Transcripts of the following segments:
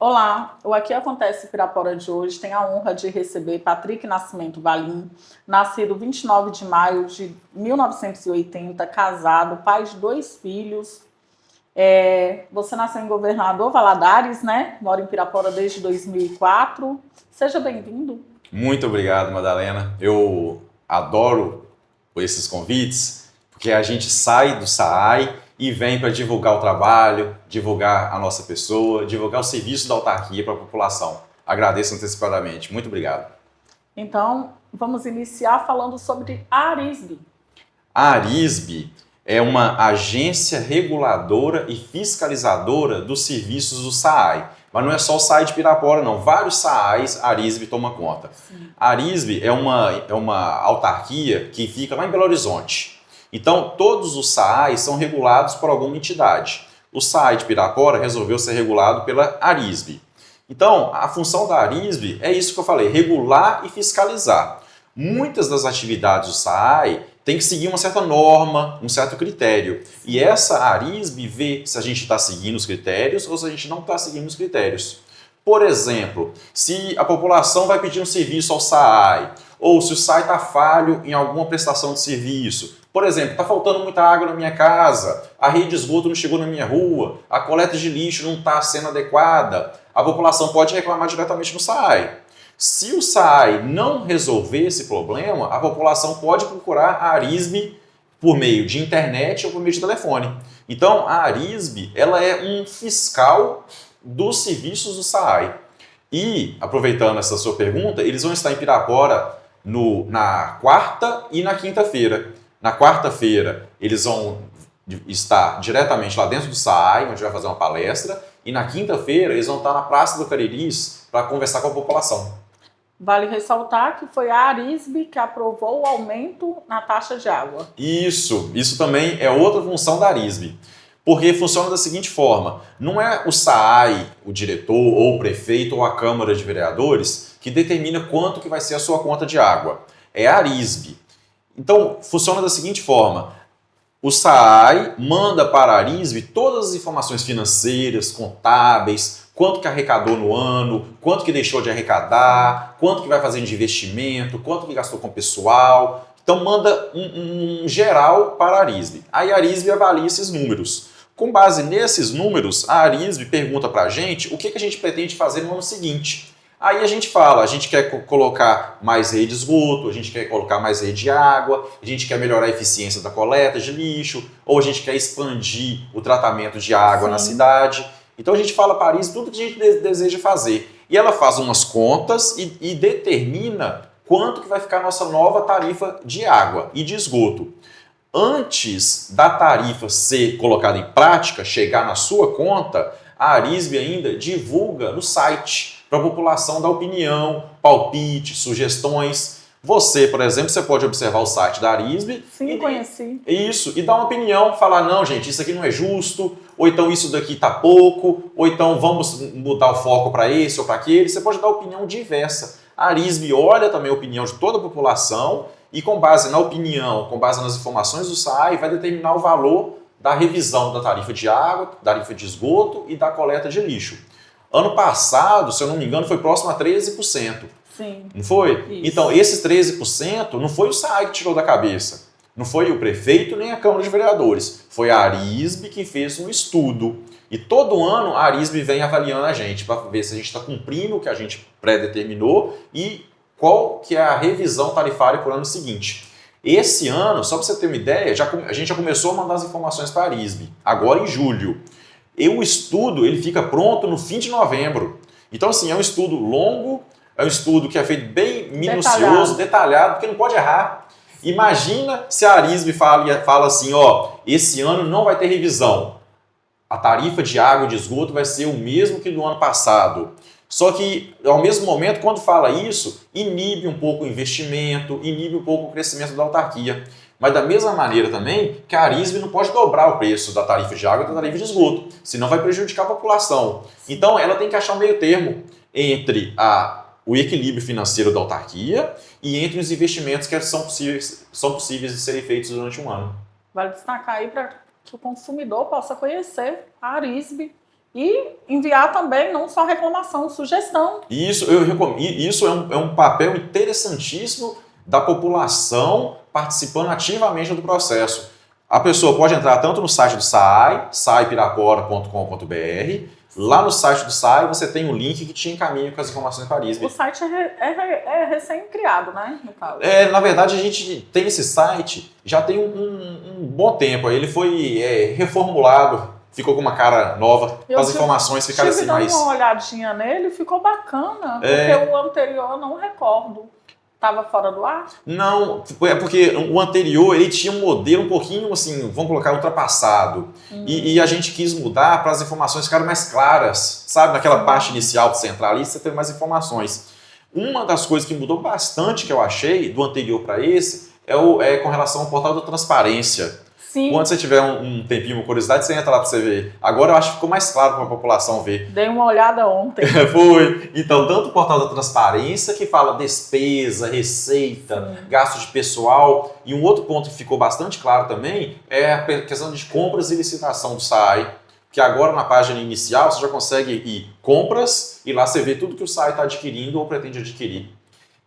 Olá, o Aqui Acontece Pirapora de hoje tem a honra de receber Patrick Nascimento Valim, nascido 29 de maio de 1980, casado, pai de 2 filhos. Você nasceu em Governador Valadares, né? Mora em Pirapora desde 2004. Seja bem-vindo. Muito obrigado, Madalena. Eu adoro esses convites, porque a gente sai do SAAI e vem para divulgar o trabalho, divulgar a nossa pessoa, divulgar o serviço da autarquia para a população. Agradeço antecipadamente. Muito obrigado. Então, vamos iniciar falando sobre a Arisbe. A Arisbe é uma agência reguladora e fiscalizadora dos serviços do SAAI. Mas não é só o SAAI de Pirapora, não. Vários SAAIs a Arisbe toma conta. Sim. A Arisbe é uma autarquia que fica lá em Belo Horizonte. Então, todos os SAAIs são regulados por alguma entidade. O SAAI de Pirapora resolveu ser regulado pela Arisbe. Então, a função da Arisbe é isso que eu falei, regular e fiscalizar. Muitas das atividades do SAAI têm que seguir uma certa norma, um certo critério. E essa Arisbe vê se a gente está seguindo os critérios ou se a gente não está seguindo os critérios. Por exemplo, se a população vai pedir um serviço ao SAAI, ou se o SAAI está falho em alguma prestação de serviço. Por exemplo, está faltando muita água na minha casa, a rede de esgoto não chegou na minha rua, a coleta de lixo não está sendo adequada, a população pode reclamar diretamente no SAAI. Se o SAAI não resolver esse problema, a população pode procurar a Arisbe por meio de internet ou por meio de telefone. Então, a Arisbe ela é um fiscal dos serviços do SAAI. E, aproveitando essa sua pergunta, eles vão estar em Pirapora na quarta e na quinta-feira. Na quarta-feira, eles vão estar diretamente lá dentro do SAAI, onde vai fazer uma palestra, e na quinta-feira eles vão estar na Praça do Cariris para conversar com a população. Vale ressaltar que foi a Arisbe que aprovou o aumento na taxa de água. Isso também é outra função da Arisbe. Porque funciona da seguinte forma, não é o SAAI, o diretor, ou o prefeito, ou a Câmara de Vereadores, que determina quanto que vai ser a sua conta de água. É a Arisbe. Então, funciona da seguinte forma, o SAAI manda para a Arisbe todas as informações financeiras, contábeis, quanto que arrecadou no ano, quanto que deixou de arrecadar, quanto que vai fazer de investimento, quanto que gastou com pessoal. Então manda um geral para a Arisbe. Aí a Arisbe avalia esses números. Com base nesses números, a Arisbe pergunta para a gente o que a gente pretende fazer no ano seguinte. Aí a gente fala, a gente quer colocar mais rede de esgoto, a gente quer colocar mais rede de água, a gente quer melhorar a eficiência da coleta de lixo, ou a gente quer expandir o tratamento de água na cidade. Então a gente fala para a Arisbe tudo que a gente deseja fazer. E ela faz umas contas e determina quanto que vai ficar a nossa nova tarifa de água e de esgoto. Antes da tarifa ser colocada em prática, chegar na sua conta, a Arisbe ainda divulga no site para a população dar opinião, palpite, sugestões. Você, por exemplo, você pode observar o site da Arisbe. Sim, conheci. Isso, e dar uma opinião, falar, não, gente, isso aqui não é justo, ou então isso daqui está pouco, ou então vamos mudar o foco para esse ou para aquele. Você pode dar opinião diversa. A Arisbe olha também a opinião de toda a população e com base na opinião, com base nas informações do SAAI, vai determinar o valor da revisão da tarifa de água, da tarifa de esgoto e da coleta de lixo. Ano passado, se eu não me engano, foi próximo a 13%. Sim. Não foi? Isso. Então, esses 13% não foi o SAAI que tirou da cabeça. Não foi o prefeito nem a Câmara de Vereadores. Foi a Arisbe que fez um estudo. E todo ano a Arisbe vem avaliando a gente para ver se a gente está cumprindo o que a gente pré-determinou e qual que é a revisão tarifária para o ano seguinte. Esse ano, só para você ter uma ideia, a gente já começou a mandar as informações para a Arisbe, agora em julho. E o estudo ele fica pronto no fim de novembro. Então, assim, é um estudo longo, é um estudo que é feito bem minucioso, detalhado, porque não pode errar. Imagina se a Arisbe fala assim, ó, esse ano não vai ter revisão. A tarifa de água e de esgoto vai ser o mesmo que do ano passado. Só que, ao mesmo momento, quando fala isso, inibe um pouco o investimento, inibe um pouco o crescimento da autarquia. Mas da mesma maneira também que a Arisbe não pode dobrar o preço da tarifa de água e da tarifa de esgoto, senão vai prejudicar a população. Então ela tem que achar um meio termo entre o equilíbrio financeiro da autarquia e entre os investimentos que são possíveis de serem feitos durante um ano. Vale destacar aí para que o consumidor possa conhecer a Arisbe E enviar também não só reclamação, sugestão. Isso eu recomendo. Isso é um papel interessantíssimo da população participando ativamente do processo. A pessoa pode entrar tanto no site do SAAI, saipirapora.com.br. Lá no site do SAAI você tem um link que te encaminha com as informações para a ISB. O site é recém-criado, né? No caso. Na verdade, a gente tem esse site já tem um bom tempo. Ele foi reformulado, ficou com uma cara nova, as informações ficaram assim mais... Eu tive uma olhadinha nele, ficou bacana, porque o anterior eu não recordo. Estava fora do ar? Não, é porque o anterior ele tinha um modelo um pouquinho assim, vamos colocar, ultrapassado. E a gente quis mudar para as informações ficarem mais claras, sabe? Naquela parte inicial de centralista, você ter mais informações. Uma das coisas que mudou bastante, que eu achei, do anterior para esse, é com relação ao portal da transparência. Sim. Quando você tiver um tempinho, uma curiosidade, você entra lá para você ver. Agora eu acho que ficou mais claro para a população ver. Dei uma olhada ontem. Foi. Então, tanto o portal da transparência, que fala despesa, receita, gasto de pessoal. E um outro ponto que ficou bastante claro também é a questão de compras e licitação do SAAI. Que agora na página inicial você já consegue ir compras e lá você vê tudo que o SAAI está adquirindo ou pretende adquirir.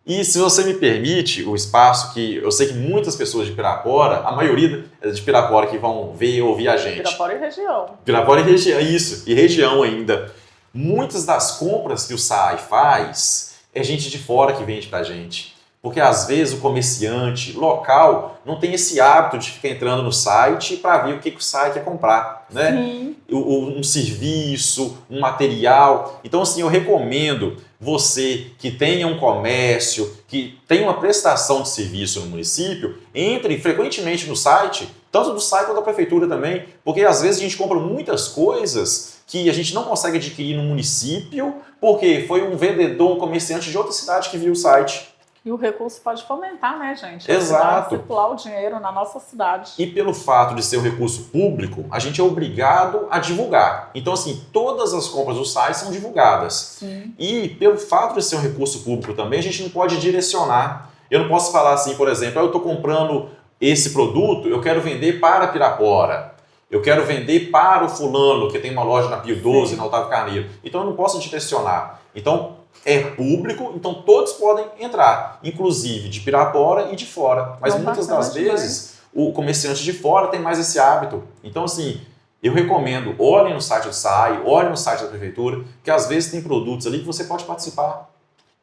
E se você me permite o espaço que eu sei que muitas pessoas de Pirapora, a maioria de Pirapora que vão ver e ouvir a gente. Pirapora e região. Pirapora e região, isso, e região ainda. Muitas das compras que o SAAI faz é gente de fora que vende pra gente. Porque às vezes o comerciante local não tem esse hábito de ficar entrando no site para ver o que o SAAI quer comprar, né? Sim. Um serviço, um material. Então, assim, eu recomendo você que tenha um comércio, que tenha uma prestação de serviço no município, entre frequentemente no site, tanto do SAAI quanto da prefeitura também, porque às vezes a gente compra muitas coisas que a gente não consegue adquirir no município, porque foi um vendedor, um comerciante de outra cidade que viu o site. E o recurso pode fomentar, né, gente? Exato. Circular o dinheiro na nossa cidade. E pelo fato de ser um recurso público, a gente é obrigado a divulgar. Então, assim, todas as compras do site são divulgadas. Sim. E pelo fato de ser um recurso público também, a gente não pode direcionar. Eu não posso falar assim, por exemplo, eu estou comprando esse produto, eu quero vender para Pirapora. Eu quero vender para o fulano, que tem uma loja na Pio 12, na Otávio Carneiro. Então, eu não posso direcionar. Então, é público, então todos podem entrar, inclusive de Pirapora e de fora. Mas muitas das vezes o comerciante de fora tem mais esse hábito. Então, assim, eu recomendo, olhem no site do SAAI, olhem no site da prefeitura, que às vezes tem produtos ali que você pode participar.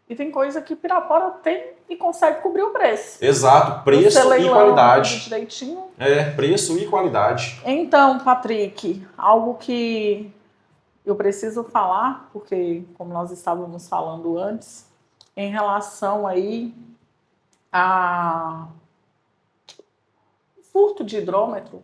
E tem coisa que Pirapora tem e consegue cobrir o preço. Exato, preço e qualidade. Direitinho. Preço e qualidade. Então, Patrick, algo que eu preciso falar, porque como nós estávamos falando antes, em relação aí a furto de hidrômetro.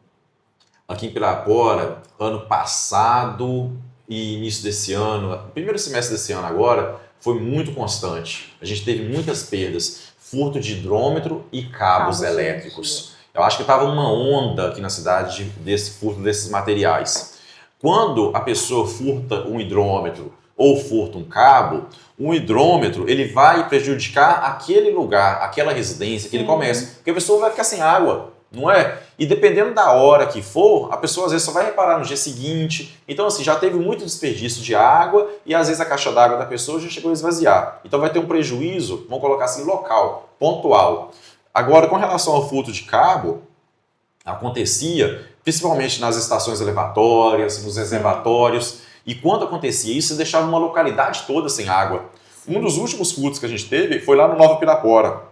Aqui em Pirapora, ano passado e início desse ano, primeiro semestre desse ano agora, foi muito constante. A gente teve muitas perdas, furto de hidrômetro e cabos elétricos. Eu acho que estava uma onda aqui na cidade desse furto desses materiais. Quando a pessoa furta um hidrômetro ou furta um cabo, um hidrômetro ele vai prejudicar aquele lugar, aquela residência, aquele comércio, porque a pessoa vai ficar sem água, não é? E dependendo da hora que for, a pessoa às vezes só vai reparar no dia seguinte. Então assim, já teve muito desperdício de água e às vezes a caixa d'água da pessoa já chegou a esvaziar. Então vai ter um prejuízo, vamos colocar assim, local, pontual. Agora, com relação ao furto de cabo, acontecia principalmente nas estações elevatórias, nos reservatórios, e quando acontecia isso, deixava uma localidade toda sem água. Um dos últimos furtos que a gente teve foi lá no Nova Pirapora.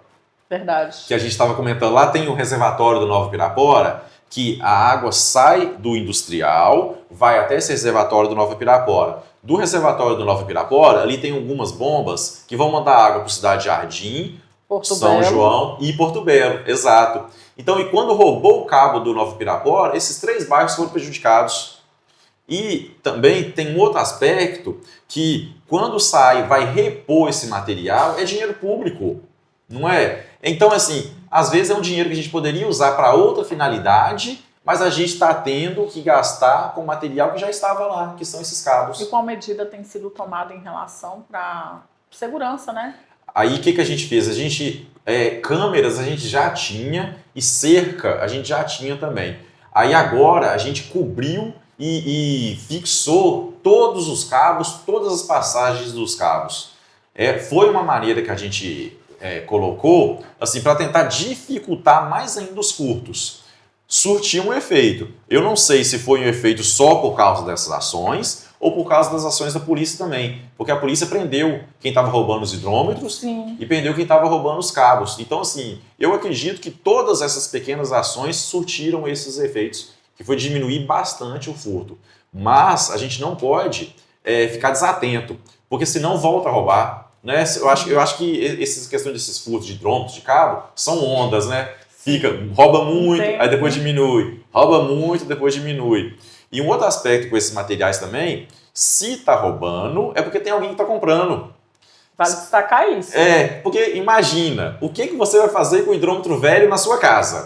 Verdade. Que a gente estava comentando, lá tem o reservatório do Nova Pirapora, que a água sai do industrial, vai até esse reservatório do Nova Pirapora. Do reservatório do Nova Pirapora, ali tem algumas bombas que vão mandar água para Cidade Jardim, São João e Porto Belo, exato. Então, e quando roubou o cabo do Nova Pirapora, esses 3 bairros foram prejudicados. E também tem um outro aspecto que quando o SAAI vai repor esse material, é dinheiro público, não é? Então, assim, às vezes é um dinheiro que a gente poderia usar para outra finalidade, mas a gente está tendo que gastar com material que já estava lá, que são esses cabos. E qual medida tem sido tomada em relação para segurança, né? Aí o que a gente fez? A gente, câmeras a gente já tinha e cerca a gente já tinha também. Aí agora a gente cobriu e fixou todos os cabos, todas as passagens dos cabos. Foi uma maneira que a gente colocou assim, para tentar dificultar mais ainda os furtos. Surtiu um efeito. Eu não sei se foi um efeito só por causa dessas ações ou por causa das ações da polícia também. Porque a polícia prendeu quem estava roubando os hidrômetros e prendeu quem estava roubando os cabos. Então, assim, eu acredito que todas essas pequenas ações surtiram esses efeitos, que foi diminuir bastante o furto. Mas a gente não pode ficar desatento, porque senão volta a roubar. Né? Eu acho que essa questão desses furtos de hidrômetros, de cabo, são ondas, né? Rouba muito, aí depois diminui. Rouba muito, depois diminui. E um outro aspecto com esses materiais também, se está roubando, é porque tem alguém que está comprando. Vale destacar isso. Porque imagina, o que você vai fazer com o hidrômetro velho na sua casa?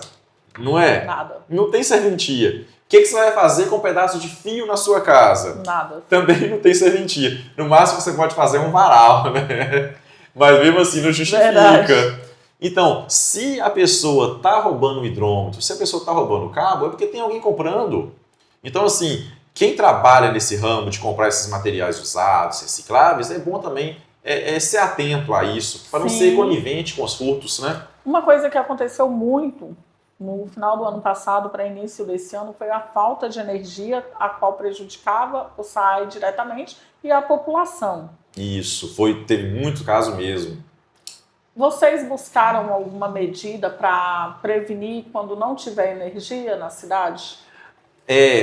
Não é? Nada. Não tem serventia. O que você vai fazer com um pedaço de fio na sua casa? Nada. Também não tem serventia. No máximo você pode fazer um varal, né? Mas mesmo assim não justifica. Verdade. Então, se a pessoa está roubando o hidrômetro, se a pessoa está roubando o cabo, é porque tem alguém comprando. Então, assim, quem trabalha nesse ramo de comprar esses materiais usados, recicláveis, é bom também ser atento a isso, para não ser conivente com os furtos, né? Uma coisa que aconteceu muito no final do ano passado para início desse ano foi a falta de energia, a qual prejudicava o SAAI diretamente e a população. Isso, teve muito caso mesmo. Vocês buscaram alguma medida para prevenir quando não tiver energia na cidade?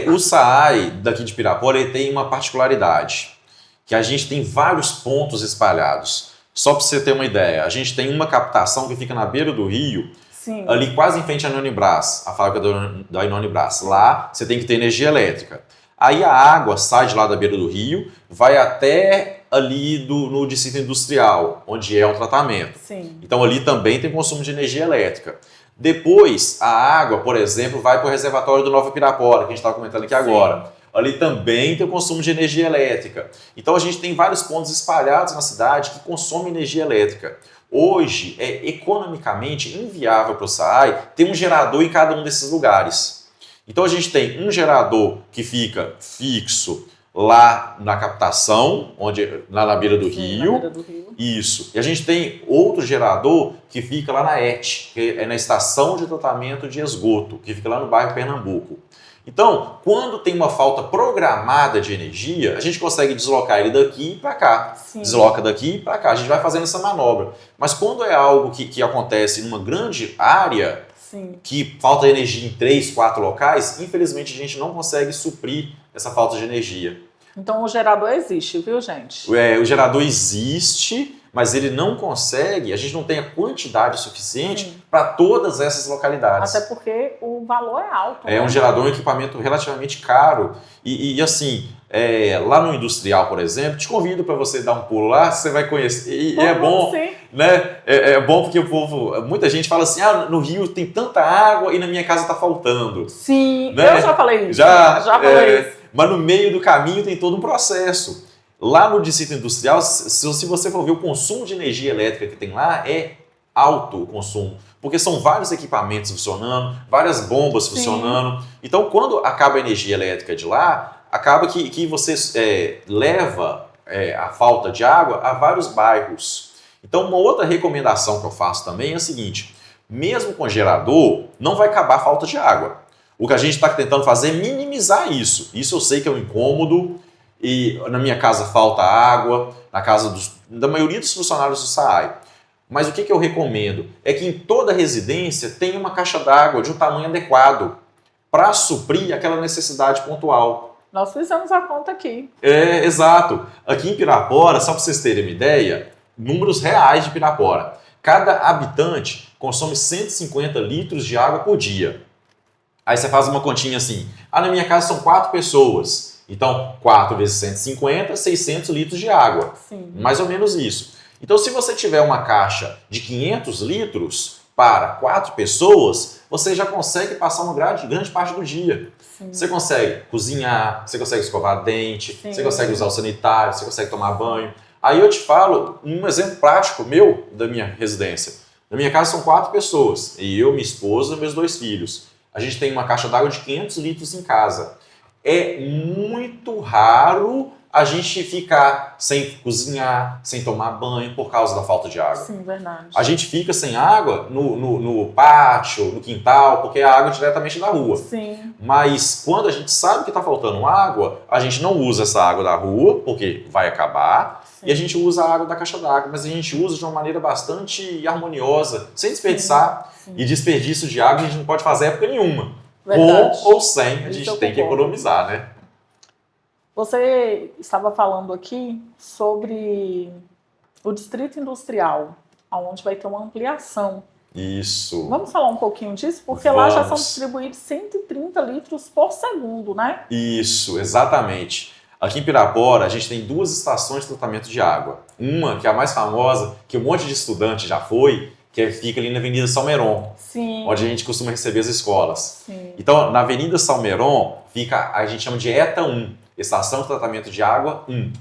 O SAAI daqui de Pirapora ele tem uma particularidade, que a gente tem vários pontos espalhados. Só para você ter uma ideia, a gente tem uma captação que fica na beira do rio, ali quase em frente à Inonibras, a fábrica da Inonibras. Lá você tem que ter energia elétrica. Aí a água sai de lá da beira do rio, vai até ali no distrito industrial, onde é o tratamento. Então ali também tem consumo de energia elétrica. Depois, a água, por exemplo, vai para o reservatório do Nova Pirapora, que a gente estava comentando aqui agora. Ali também tem o consumo de energia elétrica. Então a gente tem vários pontos espalhados na cidade que consomem energia elétrica. Hoje é economicamente inviável para o SAAI ter um gerador em cada um desses lugares. Então a gente tem um gerador que fica fixo lá na captação, lá na beira do rio. Na beira do rio. Isso. E a gente tem outro gerador que fica lá na ET, que é na estação de tratamento de esgoto, que fica lá no bairro Pernambuco. Então, quando tem uma falta programada de energia, a gente consegue deslocar ele daqui para cá. Desloca daqui para cá. A gente vai fazendo essa manobra. Mas quando é algo que acontece numa grande área, que falta energia em 3, 4 locais, infelizmente a gente não consegue suprir essa falta de energia. Então o gerador existe, viu, gente? O gerador existe, mas ele não consegue, a gente não tem a quantidade suficiente para todas essas localidades. Até porque o valor é alto. É um gerador, um equipamento relativamente caro. E assim, lá no industrial, por exemplo, te convido para você dar um pulo lá, você vai conhecer. E é bom, né? É bom porque o povo, muita gente fala assim, no Rio tem tanta água e na minha casa está faltando. Sim, né? Eu já falei isso. Já falei isso. Mas no meio do caminho tem todo um processo. Lá no distrito industrial, se você for ver o consumo de energia elétrica que tem lá, é alto o consumo. Porque são vários equipamentos funcionando, várias bombas funcionando. Então, quando acaba a energia elétrica de lá, acaba que você leva a falta de água a vários bairros. Então, uma outra recomendação que eu faço também é a seguinte, mesmo com gerador, não vai acabar a falta de água. O que a gente está tentando fazer é minimizar isso. Isso eu sei que é um incômodo, e na minha casa falta água, na casa da maioria dos funcionários do SAAI. Mas o que eu recomendo é que em toda residência tenha uma caixa d'água de um tamanho adequado para suprir aquela necessidade pontual. Nós fizemos a conta aqui. Exato. Aqui em Pirapora, só para vocês terem uma ideia, números reais de Pirapora. Cada habitante consome 150 litros de água por dia. Aí você faz uma continha assim, na minha casa são 4 pessoas, então 4 vezes 150, 600 litros de água, mais ou menos isso. Então se você tiver uma caixa de 500 litros para 4 pessoas, você já consegue passar uma grande parte do dia. Você consegue cozinhar, você consegue escovar dente, você consegue usar o sanitário, você consegue tomar banho. Aí eu te falo um exemplo prático meu da minha residência. Na minha casa são 4 pessoas, eu, minha esposa e meus 2 filhos. A gente tem uma caixa d'água de 500 litros em casa. é muito raro a gente ficar sem cozinhar, sem tomar banho por causa da falta de água. Sim, verdade. A gente fica sem água no pátio, no quintal, porque a água é diretamente da rua. Sim. Mas quando a gente sabe que está faltando água, a gente não usa essa água da rua, porque vai acabar, Sim. e a gente usa a água da caixa d'água, mas a gente usa de uma maneira bastante harmoniosa, sem desperdiçar. Sim. E desperdício de água a gente não pode fazer época nenhuma. Verdade. Com ou sem, a Isso gente eu tem que concordo. economizar, né? Você estava falando aqui sobre o Distrito Industrial, onde vai ter uma ampliação. Isso. Vamos falar um pouquinho disso? Porque lá já são Vamos. distribuídos 130 litros por segundo, né? Isso, exatamente. Aqui em Pirapora, a gente tem 2 estações de tratamento de água. Uma, que é a mais famosa, que um monte de estudante já foi, que fica ali na Avenida Salmeron, Sim. onde a gente costuma receber as escolas. Sim. Então, na Avenida Salmeron, fica, a gente chama de ETA 1, Estação de Tratamento de Água 1.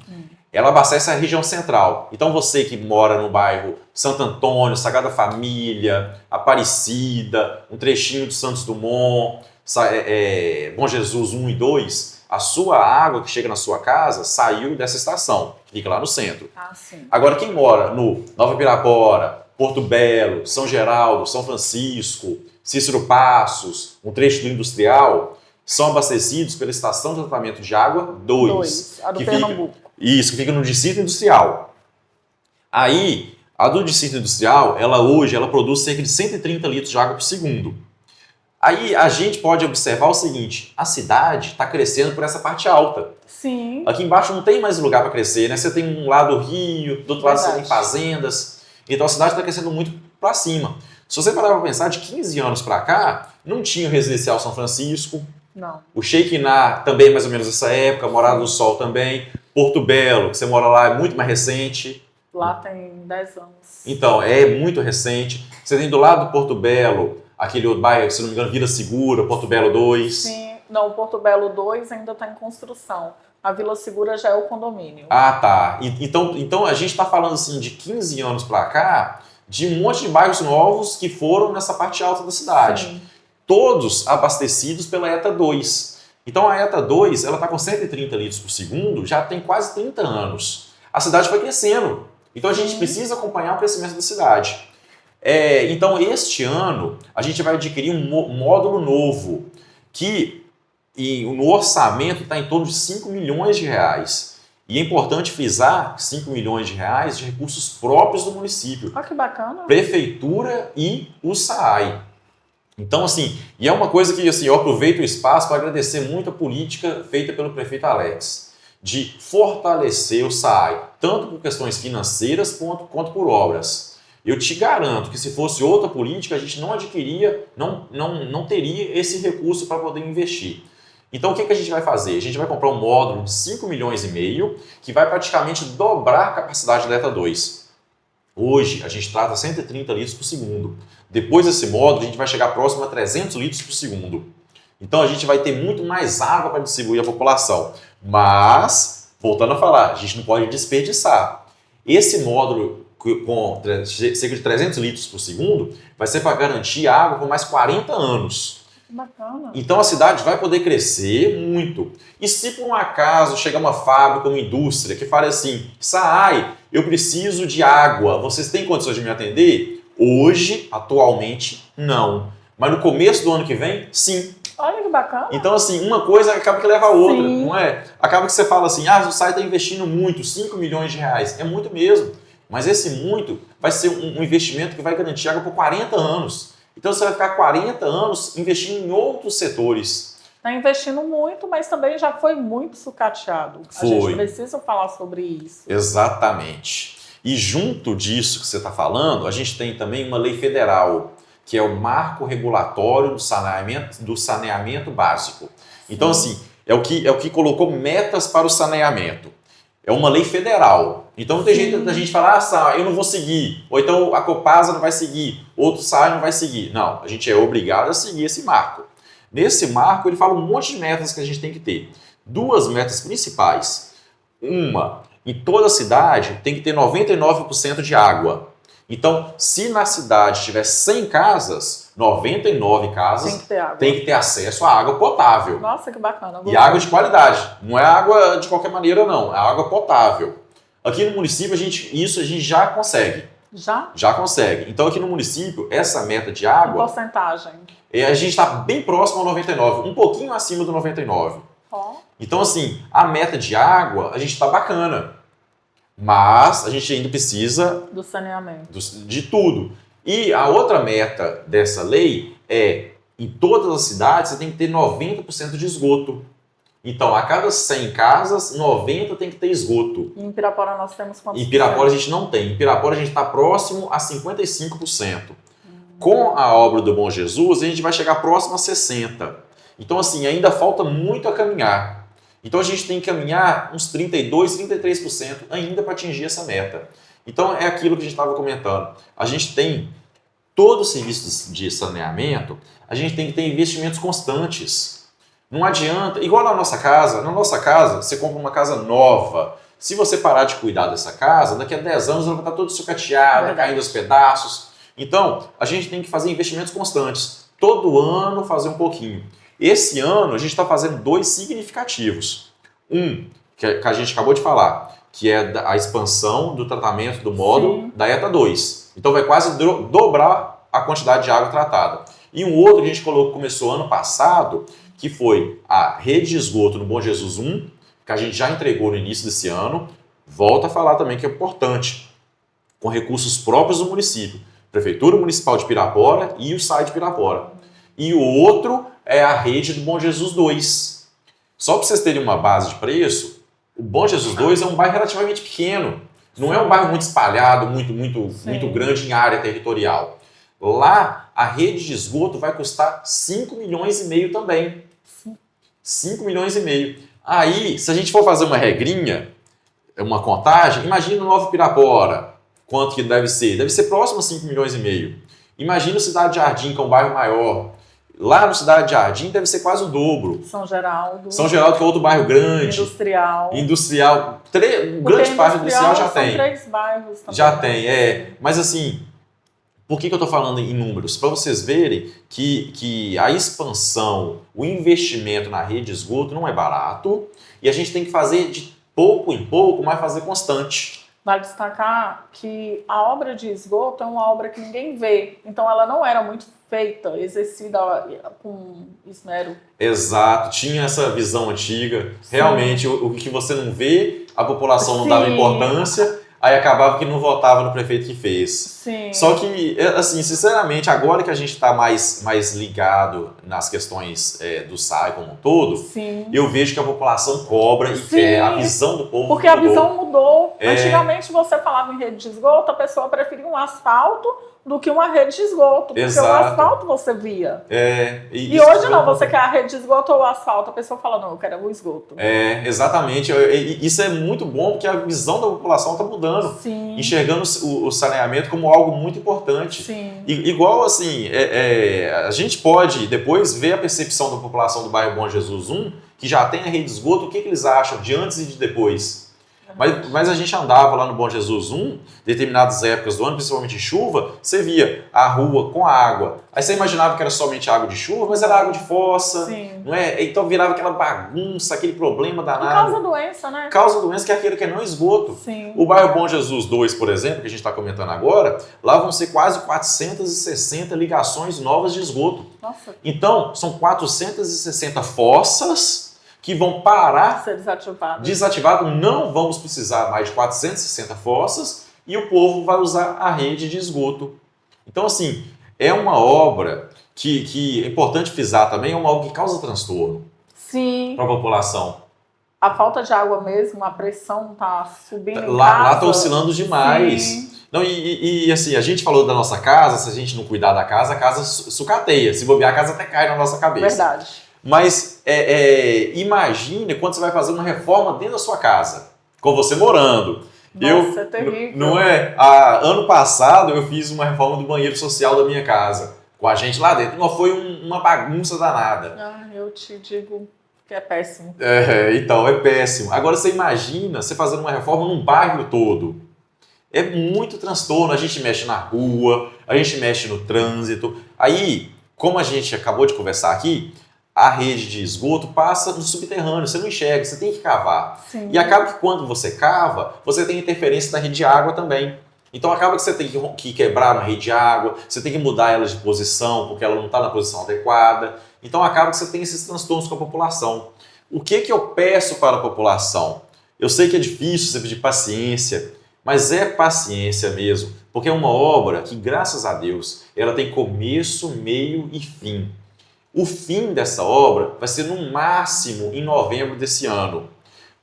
Ela abastece a região central. Então, você que mora no bairro Santo Antônio, Sagrada Família, Aparecida, um trechinho de Santos Dumont, Bom Jesus 1 e 2, a sua água que chega na sua casa saiu dessa estação, que fica lá no centro. Ah, sim. Agora, quem mora no Nova Pirapora, Porto Belo, São Geraldo, São Francisco, Cícero Passos, um trecho do Industrial, são abastecidos pela Estação de Tratamento de Água 2. A do que Pernambuco. Isso, que fica no Distrito Industrial. Aí, a do Distrito Industrial, hoje ela produz cerca de 130 litros de água por segundo. Aí a gente pode observar o seguinte, a cidade está crescendo por essa parte alta. Sim. Aqui embaixo não tem mais lugar para crescer, né? Você tem um lado o rio, do outro lado você tem fazendas. Então a cidade está crescendo muito para cima. Se você parar para pensar, de 15 anos para cá, não tinha o Residencial São Francisco. Não. O Sheikná também mais ou menos essa época, Morada do Sol também. Porto Belo, que você mora lá, é muito mais recente. Lá tem 10 anos. Então, é muito recente. Você tem do lado do Porto Belo, aquele outro bairro, se não me engano, Vila Segura, Porto Belo 2. Sim. Não, o Porto Belo 2 ainda está em construção. A Vila Segura já é o condomínio. Ah, tá. Então a gente está falando assim de 15 anos para cá, de um monte de bairros novos que foram nessa parte alta da cidade. Sim. Todos abastecidos pela ETA 2. Então a ETA 2 ela está com 130 litros por segundo, já tem quase 30 anos. A cidade foi crescendo. Então a gente precisa acompanhar o crescimento da cidade. Então este ano a gente vai adquirir um módulo novo que no orçamento está em torno de 5 milhões de reais. E é importante frisar 5 milhões de reais de recursos próprios do município. Olha que bacana. Prefeitura e o SAAI. Então, assim, e é uma coisa que assim, eu aproveito o espaço para agradecer muito a política feita pelo prefeito Alex, de fortalecer o SAAI, tanto por questões financeiras quanto por obras. Eu te garanto que se fosse outra política, a gente não adquiria, não teria esse recurso para poder investir. Então, o que a gente vai fazer? A gente vai comprar um módulo de 5 milhões e meio, que vai praticamente dobrar a capacidade da ETA 2. Hoje, a gente trata 130 litros por segundo. Depois desse módulo, a gente vai chegar próximo a 300 litros por segundo. Então, a gente vai ter muito mais água para distribuir à população. Mas, voltando a falar, a gente não pode desperdiçar. Esse módulo com cerca de 300 litros por segundo vai ser para garantir água por mais 40 anos. Bacana. Então a cidade vai poder crescer muito. E se por um acaso chegar uma fábrica, uma indústria que fale assim, SAAI, eu preciso de água, vocês têm condições de me atender? Hoje, atualmente, não. Mas no começo do ano que vem, sim. Olha que bacana. Então assim, uma coisa acaba que leva a outra, Sim. não é? Acaba que você fala assim, o SAAI está investindo muito, 5 milhões de reais. É muito mesmo. Mas esse muito vai ser um investimento que vai garantir água por 40 anos. Então você vai ficar 40 anos investindo em outros setores. Está investindo muito, mas também já foi muito sucateado. A gente precisa falar sobre isso. Exatamente. E junto disso que você está falando, a gente tem também uma lei federal, que é o Marco Regulatório do Saneamento Básico. Então, assim, é o que colocou metas para o saneamento. É uma lei federal. Então não tem jeito da gente falar, eu não vou seguir. Ou então a Copasa não vai seguir. Outro SAAI não vai seguir. Não, a gente é obrigado a seguir esse marco. Nesse marco ele fala um monte de metas que a gente tem que ter. 2 metas principais. Uma, em toda a cidade tem que ter 99% de água. Então, se na cidade tiver 100 casas, 99 casas Tem que ter água. tem que ter acesso à água potável. Nossa, que bacana. E água de qualidade. Não é água de qualquer maneira, não. É água potável. Aqui no município, isso a gente já consegue. Já? Já consegue. Então, aqui no município, essa meta de Em água, porcentagem. a gente está bem próximo ao 99, um pouquinho acima do 99. Ó. Então, assim, a meta de água, a gente está bacana. Mas a gente ainda precisa Do saneamento. de tudo. E a outra meta dessa lei é, em todas as cidades, você tem que ter 90% de esgoto. Então, a cada 100 casas, 90 tem que ter esgoto. E em Pirapora nós temos quantos? Em Pirapora a gente não tem. Em Pirapora a gente está próximo a 55%. Com a obra do Bom Jesus, a gente vai chegar próximo a 60%. Então, assim, ainda falta muito a caminhar. Então, a gente tem que caminhar uns 32%, 33% ainda para atingir essa meta. Então, é aquilo que a gente estava comentando. A gente tem todo o serviço de saneamento, a gente tem que ter investimentos constantes. Não adianta, igual na nossa casa, você compra uma casa nova. Se você parar de cuidar dessa casa, daqui a 10 anos ela vai estar toda sucateada, caindo aos pedaços. Então, a gente tem que fazer investimentos constantes. Todo ano fazer um pouquinho. Esse ano a gente está fazendo 2 significativos. Um, que a gente acabou de falar, que é a expansão do tratamento do módulo da ETA 2. Então vai quase dobrar a quantidade de água tratada. E um outro que a gente começou ano passado, que foi a rede de esgoto no Bom Jesus 1, que a gente já entregou no início desse ano. Volta a falar também que é importante, com recursos próprios do município. Prefeitura Municipal de Pirapora e o SAI de Pirapora. E o outro é a rede do Bom Jesus 2. Só para vocês terem uma base de preço, o Bom Jesus 2 é um bairro relativamente pequeno. Não é um bairro muito espalhado, muito grande em área territorial. Lá, a rede de esgoto vai custar 5 milhões e meio também. 5 milhões e meio. Aí, se a gente for fazer uma regrinha, uma contagem, imagina o Nova Pirapora. Quanto que deve ser? Deve ser próximo a 5 milhões e meio. Imagina o Cidade Jardim, que é um bairro maior. Lá no Cidade Jardim deve ser quase o dobro. São Geraldo. São Geraldo, que é outro bairro grande. Industrial. Industrial. Grande parte do industrial já tem. 3 bairros também. Já tem, Mas assim, por que eu estou falando em números? Para vocês verem que a expansão, o investimento na rede de esgoto não é barato e a gente tem que fazer de pouco em pouco, mas fazer constante. Vale destacar que a obra de esgoto é uma obra que ninguém vê. Então ela não era muito feita, exercida com esmero. Exato, tinha essa visão antiga. Sim. Realmente, o que você não vê, a população não dava importância, aí acabava que não votava no prefeito que fez. Sim. Só que, assim, sinceramente, agora que a gente está mais ligado nas questões do SAI como um todo, sim, eu vejo que a população cobra e quer, a visão do povo porque mudou. A visão mudou. Antigamente você falava em rede de esgoto, a pessoa preferia um asfalto do que uma rede de esgoto. Porque Exato. o asfalto você via. E hoje não, você quer a rede de esgoto ou o asfalto, a pessoa fala, não, eu quero o esgoto. Exatamente. Isso é muito bom, porque a visão da população está mudando. Sim. Enxergando o saneamento como algo muito importante. Sim. Igual assim, a gente pode depois ver a percepção da população do bairro Bom Jesus 1, que já tem a rede de esgoto, o que eles acham de antes e de depois. Mas a gente andava lá no Bom Jesus 1, determinadas épocas do ano, principalmente chuva, você via a rua com água. Aí você imaginava que era somente água de chuva, mas era água de fossa. Sim. Não é? Então virava aquela bagunça, aquele problema danado. E causa doença, né? Causa doença, que é aquilo que é não esgoto. Sim. O bairro Bom Jesus 2, por exemplo, que a gente está comentando agora, lá vão ser quase 460 ligações novas de esgoto. Nossa. Então, são 460 fossas que vão parar, ser desativado, não vamos precisar mais de 460 fossas e o povo vai usar a rede de esgoto. Então, assim, é uma obra que é importante frisar também, é uma obra que causa transtorno para a população. A falta de água mesmo, a pressão está subindo Lá está oscilando demais. Sim. Não, e assim, a gente falou da nossa casa, se a gente não cuidar da casa, a casa sucateia. Se bobear, a casa até cai na nossa cabeça. Verdade. Mas imagine quando você vai fazer uma reforma dentro da sua casa, com você morando. Nossa, é terrível. Não é? Ano passado eu fiz uma reforma do banheiro social da minha casa, com a gente lá dentro. Não foi uma bagunça danada. Eu te digo que é péssimo. Então, é péssimo. Agora você imagina você fazendo uma reforma num bairro todo. É muito transtorno. A gente mexe na rua, a gente mexe no trânsito. Aí, como a gente acabou de conversar aqui, a rede de esgoto passa no subterrâneo, você não enxerga, você tem que cavar. Sim. E acaba que quando você cava, você tem interferência da rede de água também. Então acaba que você tem que quebrar uma rede de água, você tem que mudar ela de posição, porque ela não está na posição adequada. Então acaba que você tem esses transtornos com a população. O que eu peço para a população? Eu sei que é difícil você pedir paciência, mas é paciência mesmo, porque é uma obra que, graças a Deus, ela tem começo, meio e fim. O fim dessa obra vai ser no máximo em novembro desse ano.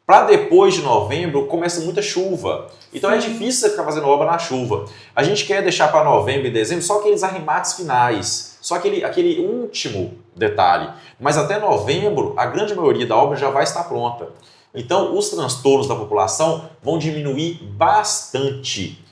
Para depois de novembro começa muita chuva. Então é difícil você ficar fazendo obra na chuva. A gente quer deixar para novembro e dezembro só aqueles arremates finais, só aquele último detalhe. Mas até novembro a grande maioria da obra já vai estar pronta. Então os transtornos da população vão diminuir bastante.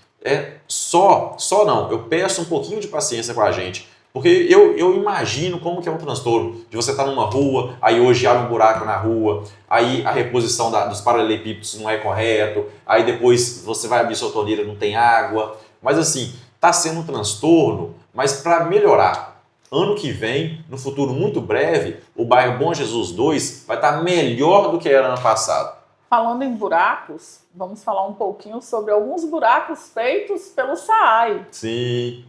Eu peço um pouquinho de paciência com a gente. Porque eu imagino como que é um transtorno de você estar numa rua, aí hoje abre um buraco na rua, aí a reposição dos paralelepípedos não é correto, aí depois você vai abrir sua torneira, não tem água. Mas assim, está sendo um transtorno, mas para melhorar. Ano que vem, no futuro muito breve, o bairro Bom Jesus 2 vai estar melhor do que era ano passado. Falando em buracos, vamos falar um pouquinho sobre alguns buracos feitos pelo SAAI. Sim.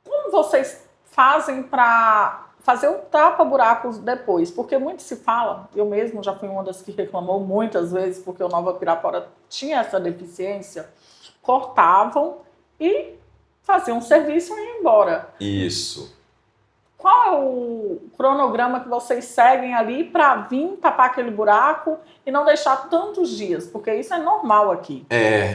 Como vocês fazem para fazer o tapa-buracos depois? Porque muito se fala, eu mesmo já fui uma das que reclamou muitas vezes, porque o Nova Pirapora tinha essa deficiência, cortavam e faziam um serviço e iam embora. Isso. Qual é o cronograma que vocês seguem ali para vir tapar aquele buraco e não deixar tantos dias? Porque isso é normal aqui.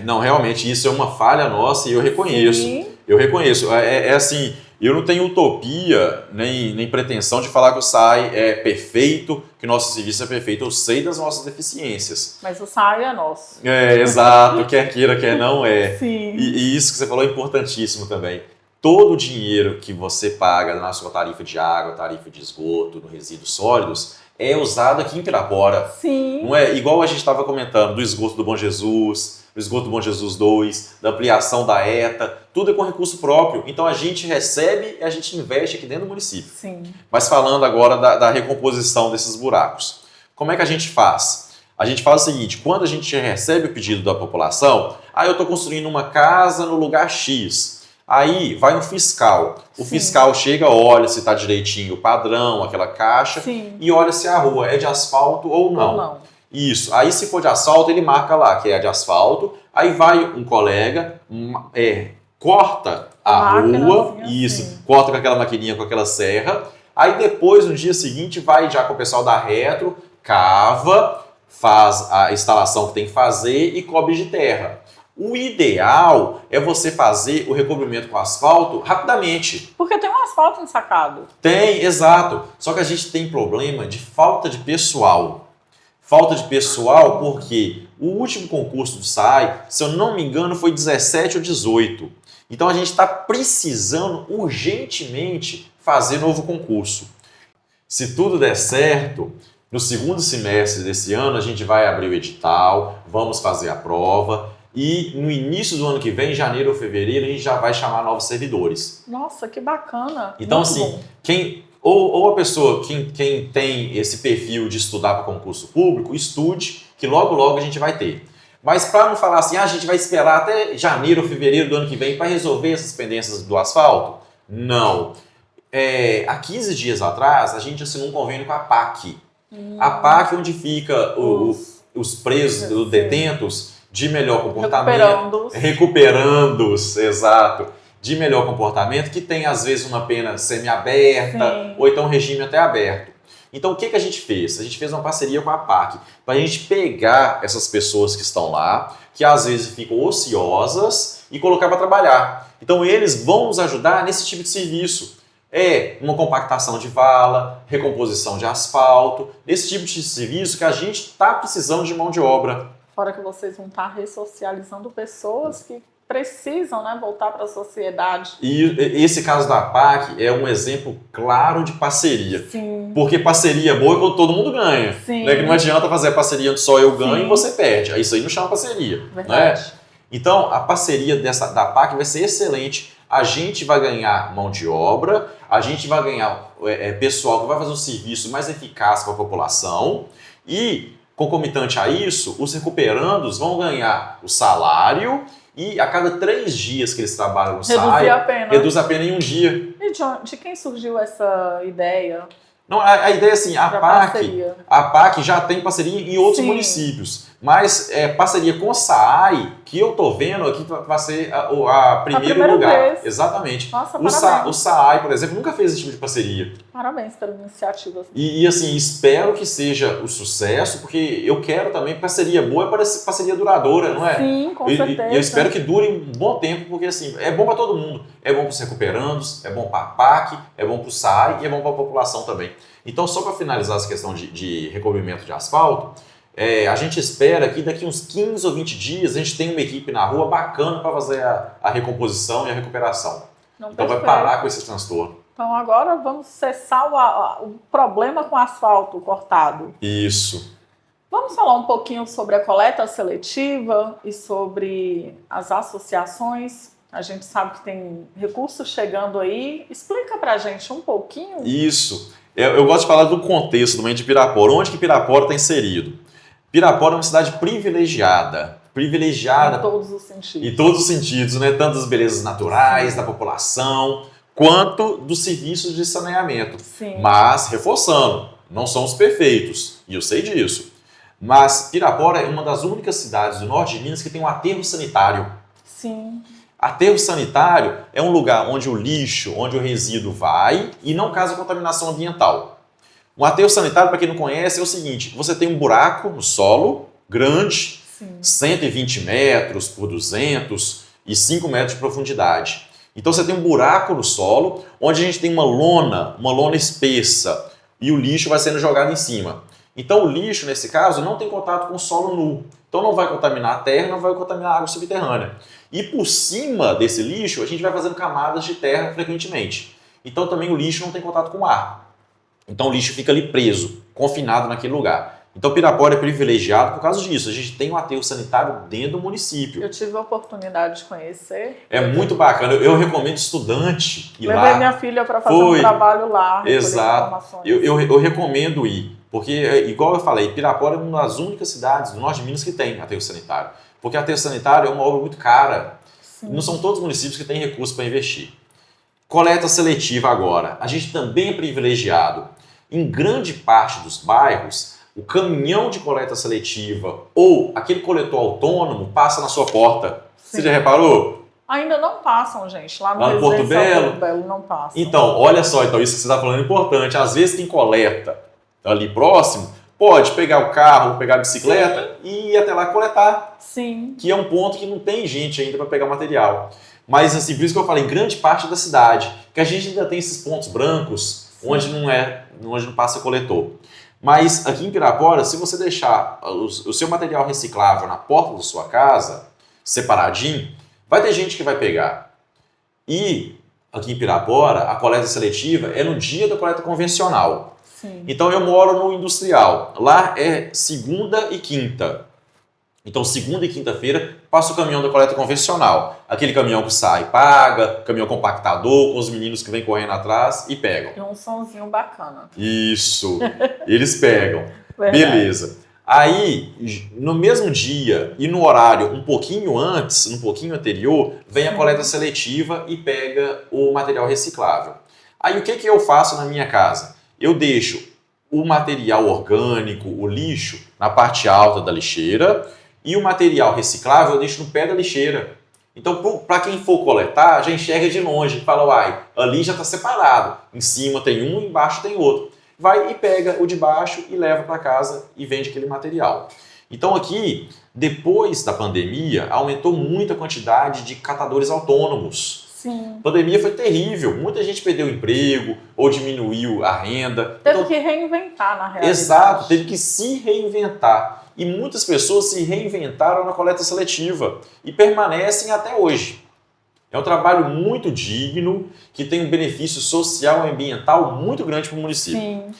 Não, realmente isso é uma falha nossa e eu reconheço. Sim. Eu reconheço. Assim, eu não tenho utopia nem pretensão de falar que o SAAI é perfeito, que o nosso serviço é perfeito. Eu sei das nossas deficiências. Mas o SAAI é nosso. Exato. Quer queira, quer não é. Sim. E isso que você falou é importantíssimo também. Todo o dinheiro que você paga na sua tarifa de água, tarifa de esgoto, no resíduos sólidos, é usado aqui em Pirapora. Sim. Não é igual a gente estava comentando do esgoto do Bom Jesus, do esgoto do Bom Jesus 2, da ampliação da ETA, tudo é com recurso próprio. Então a gente recebe e a gente investe aqui dentro do município. Sim. Mas falando agora da recomposição desses buracos. Como é que a gente faz? A gente faz o seguinte, quando a gente recebe o pedido da população, eu estou construindo uma casa no lugar X. Aí vai um fiscal. O fiscal chega, olha se está direitinho o padrão, aquela caixa, e olha se a rua é de asfalto ou não. Isso. Aí se for de asfalto, ele marca lá que é de asfalto. Aí vai um colega, corta a rua, corta com aquela maquininha, com aquela serra. Aí depois, no dia seguinte, vai já com o pessoal da Retro, cava, faz a instalação que tem que fazer e cobre de terra. O ideal é você fazer o recobrimento com asfalto rapidamente. Porque tem um asfalto ensacado. Tem, exato. Só que a gente tem problema de falta de pessoal. Falta de pessoal porque o último concurso do SAAI, se eu não me engano, foi 17 ou 18. Então a gente está precisando urgentemente fazer novo concurso. Se tudo der certo, no segundo semestre desse ano a gente vai abrir o edital, vamos fazer a prova. E no início do ano que vem, em janeiro ou fevereiro, a gente já vai chamar novos servidores. Nossa, que bacana. Então, muito assim, bom. a pessoa, quem tem esse perfil de estudar para concurso público, estude, que logo, logo a gente vai ter. Mas para não falar assim, a gente vai esperar até janeiro ou fevereiro do ano que vem para resolver essas pendências do asfalto? Não. Há 15 dias atrás, a gente assinou um convênio com a PAC. A PAC, onde fica os presos, os detentos, de melhor comportamento, recuperando-os, exato, de melhor comportamento, que tem às vezes uma pena semi-aberta, ou então um regime até aberto. Então o que a gente fez? A gente fez uma parceria com a PAC, para a gente pegar essas pessoas que estão lá, que às vezes ficam ociosas, e colocar para trabalhar. Então eles vão nos ajudar nesse tipo de serviço. Uma compactação de vala, recomposição de asfalto, esse tipo de serviço que a gente está precisando de mão de obra. Fora que vocês vão estar ressocializando pessoas que precisam, voltar para a sociedade. E esse caso da PAC é um exemplo claro de parceria. Sim. Porque parceria boa é quando todo mundo ganha. Sim. Que não adianta fazer parceria onde só eu ganho e você perde. Isso aí não chama parceria. Verdade. Então, a parceria da PAC vai ser excelente. A gente vai ganhar mão de obra, a gente vai ganhar pessoal que vai fazer um serviço mais eficaz para a população e, concomitante a isso, os recuperandos vão ganhar o salário e a cada 3 dias que eles trabalham no SAAI, reduz a pena em 1 dia. E de quem surgiu essa ideia? Não, a ideia é assim, a PAC já tem parceria em outros municípios, mas parceria com o SAAI, que eu tô vendo aqui vai ser a primeiro lugar. Vez. Exatamente. Nossa, o SAAI, por exemplo, nunca fez esse tipo de parceria. Parabéns pela iniciativa. E assim, espero que seja o sucesso, porque eu quero também parceria boa, parceria duradoura, não é? Sim, com certeza. E eu espero que dure um bom tempo, porque assim, é bom para todo mundo. É bom para os recuperandos, é bom para a PAC, é bom para o SAAI e é bom para a população também. Então, só para finalizar essa questão de recobrimento de asfalto, a gente espera que daqui uns 15 ou 20 dias a gente tenha uma equipe na rua bacana para fazer a recomposição e a recuperação. Então vai parar com esse transtorno. Então agora vamos cessar o problema com asfalto cortado. Isso. Vamos falar um pouquinho sobre a coleta seletiva e sobre as associações. A gente sabe que tem recursos chegando aí. Explica pra gente um pouquinho. Isso. Eu gosto de falar do contexto do meio de Pirapora. Onde que Pirapora está inserido? Pirapora é uma cidade privilegiada. Privilegiada. Em todos os sentidos. Em todos os sentidos, né? Tanto das belezas naturais, da população, quanto dos serviços de saneamento. Sim. Mas, reforçando, não somos perfeitos. E eu sei disso. Mas Pirapora é uma das únicas cidades do norte de Minas que tem um aterro sanitário. Sim. Aterro sanitário é um lugar onde o lixo, onde o resíduo vai e não causa contaminação ambiental. Um aterro sanitário, para quem não conhece, é o seguinte: você tem um buraco no solo, grande, Sim. 120 metros por 200 e 5 metros de profundidade. Então você tem um buraco no solo, onde a gente tem uma lona espessa, e o lixo vai sendo jogado em cima. Então o lixo, nesse caso, não tem contato com o solo nu. Então não vai contaminar a terra, não vai contaminar a água subterrânea. E por cima desse lixo, a gente vai fazendo camadas de terra frequentemente. Então também o lixo não tem contato com o ar. Então o lixo fica ali preso, confinado naquele lugar. Então Pirapora é privilegiado por causa disso. A gente tem um aterro sanitário dentro do município. Eu tive a oportunidade de conhecer. É muito bacana. Eu recomendo estudante ir lá. Levei minha filha para fazer um trabalho lá. Exato. Eu recomendo ir. Porque, igual eu falei, Pirapora é uma das únicas cidades do norte de Minas que tem aterro sanitário. Porque aterro sanitário é uma obra muito cara. Sim. Não são todos os municípios que têm recursos para investir. Coleta seletiva agora. A gente também é privilegiado. Em grande parte dos bairros, o caminhão de coleta seletiva ou aquele coletor autônomo passa na sua porta. Sim. Você já reparou? Ainda não passam, gente. Lá no Porto Belo não passam. Então, olha só, isso que você está falando é importante. Às vezes quem coleta ali próximo pode pegar o carro, pegar a bicicleta Sim. e ir até lá coletar. Sim. Que é um ponto que não tem gente ainda para pegar material. Mas assim, por isso que eu falei, em grande parte da cidade, que a gente ainda tem esses pontos brancos onde não passa coletor. Mas aqui em Pirapora, se você deixar o seu material reciclável na porta da sua casa, separadinho, vai ter gente que vai pegar. E aqui em Pirapora, a coleta seletiva é no dia da coleta convencional. Sim. Então eu moro no industrial. Lá é segunda e quinta. Então segunda e quinta-feira passa o caminhão da coleta convencional. Aquele caminhão que sai, paga, caminhão compactador, com os meninos que vêm correndo atrás e pegam. E um sonzinho bacana. Isso, eles pegam. Verdade. Beleza. Aí, no mesmo dia e no horário um pouquinho antes, um pouquinho anterior, vem a coleta seletiva e pega o material reciclável. Aí o que eu faço na minha casa? Eu deixo o material orgânico, o lixo, na parte alta da lixeira e o material reciclável eu deixo no pé da lixeira. Então, para quem for coletar, já enxerga de longe, fala, uai, ali já está separado. Em cima tem um, embaixo tem outro. Vai e pega o de baixo e leva para casa e vende aquele material. Então aqui, depois da pandemia, aumentou muito a quantidade de catadores autônomos. Sim. A pandemia foi terrível, muita gente perdeu o emprego ou diminuiu a renda. Teve que reinventar, na realidade. Exato, teve que se reinventar. E muitas pessoas se reinventaram na coleta seletiva e permanecem até hoje. É um trabalho muito digno, que tem um benefício social e ambiental muito grande para o município. Sim.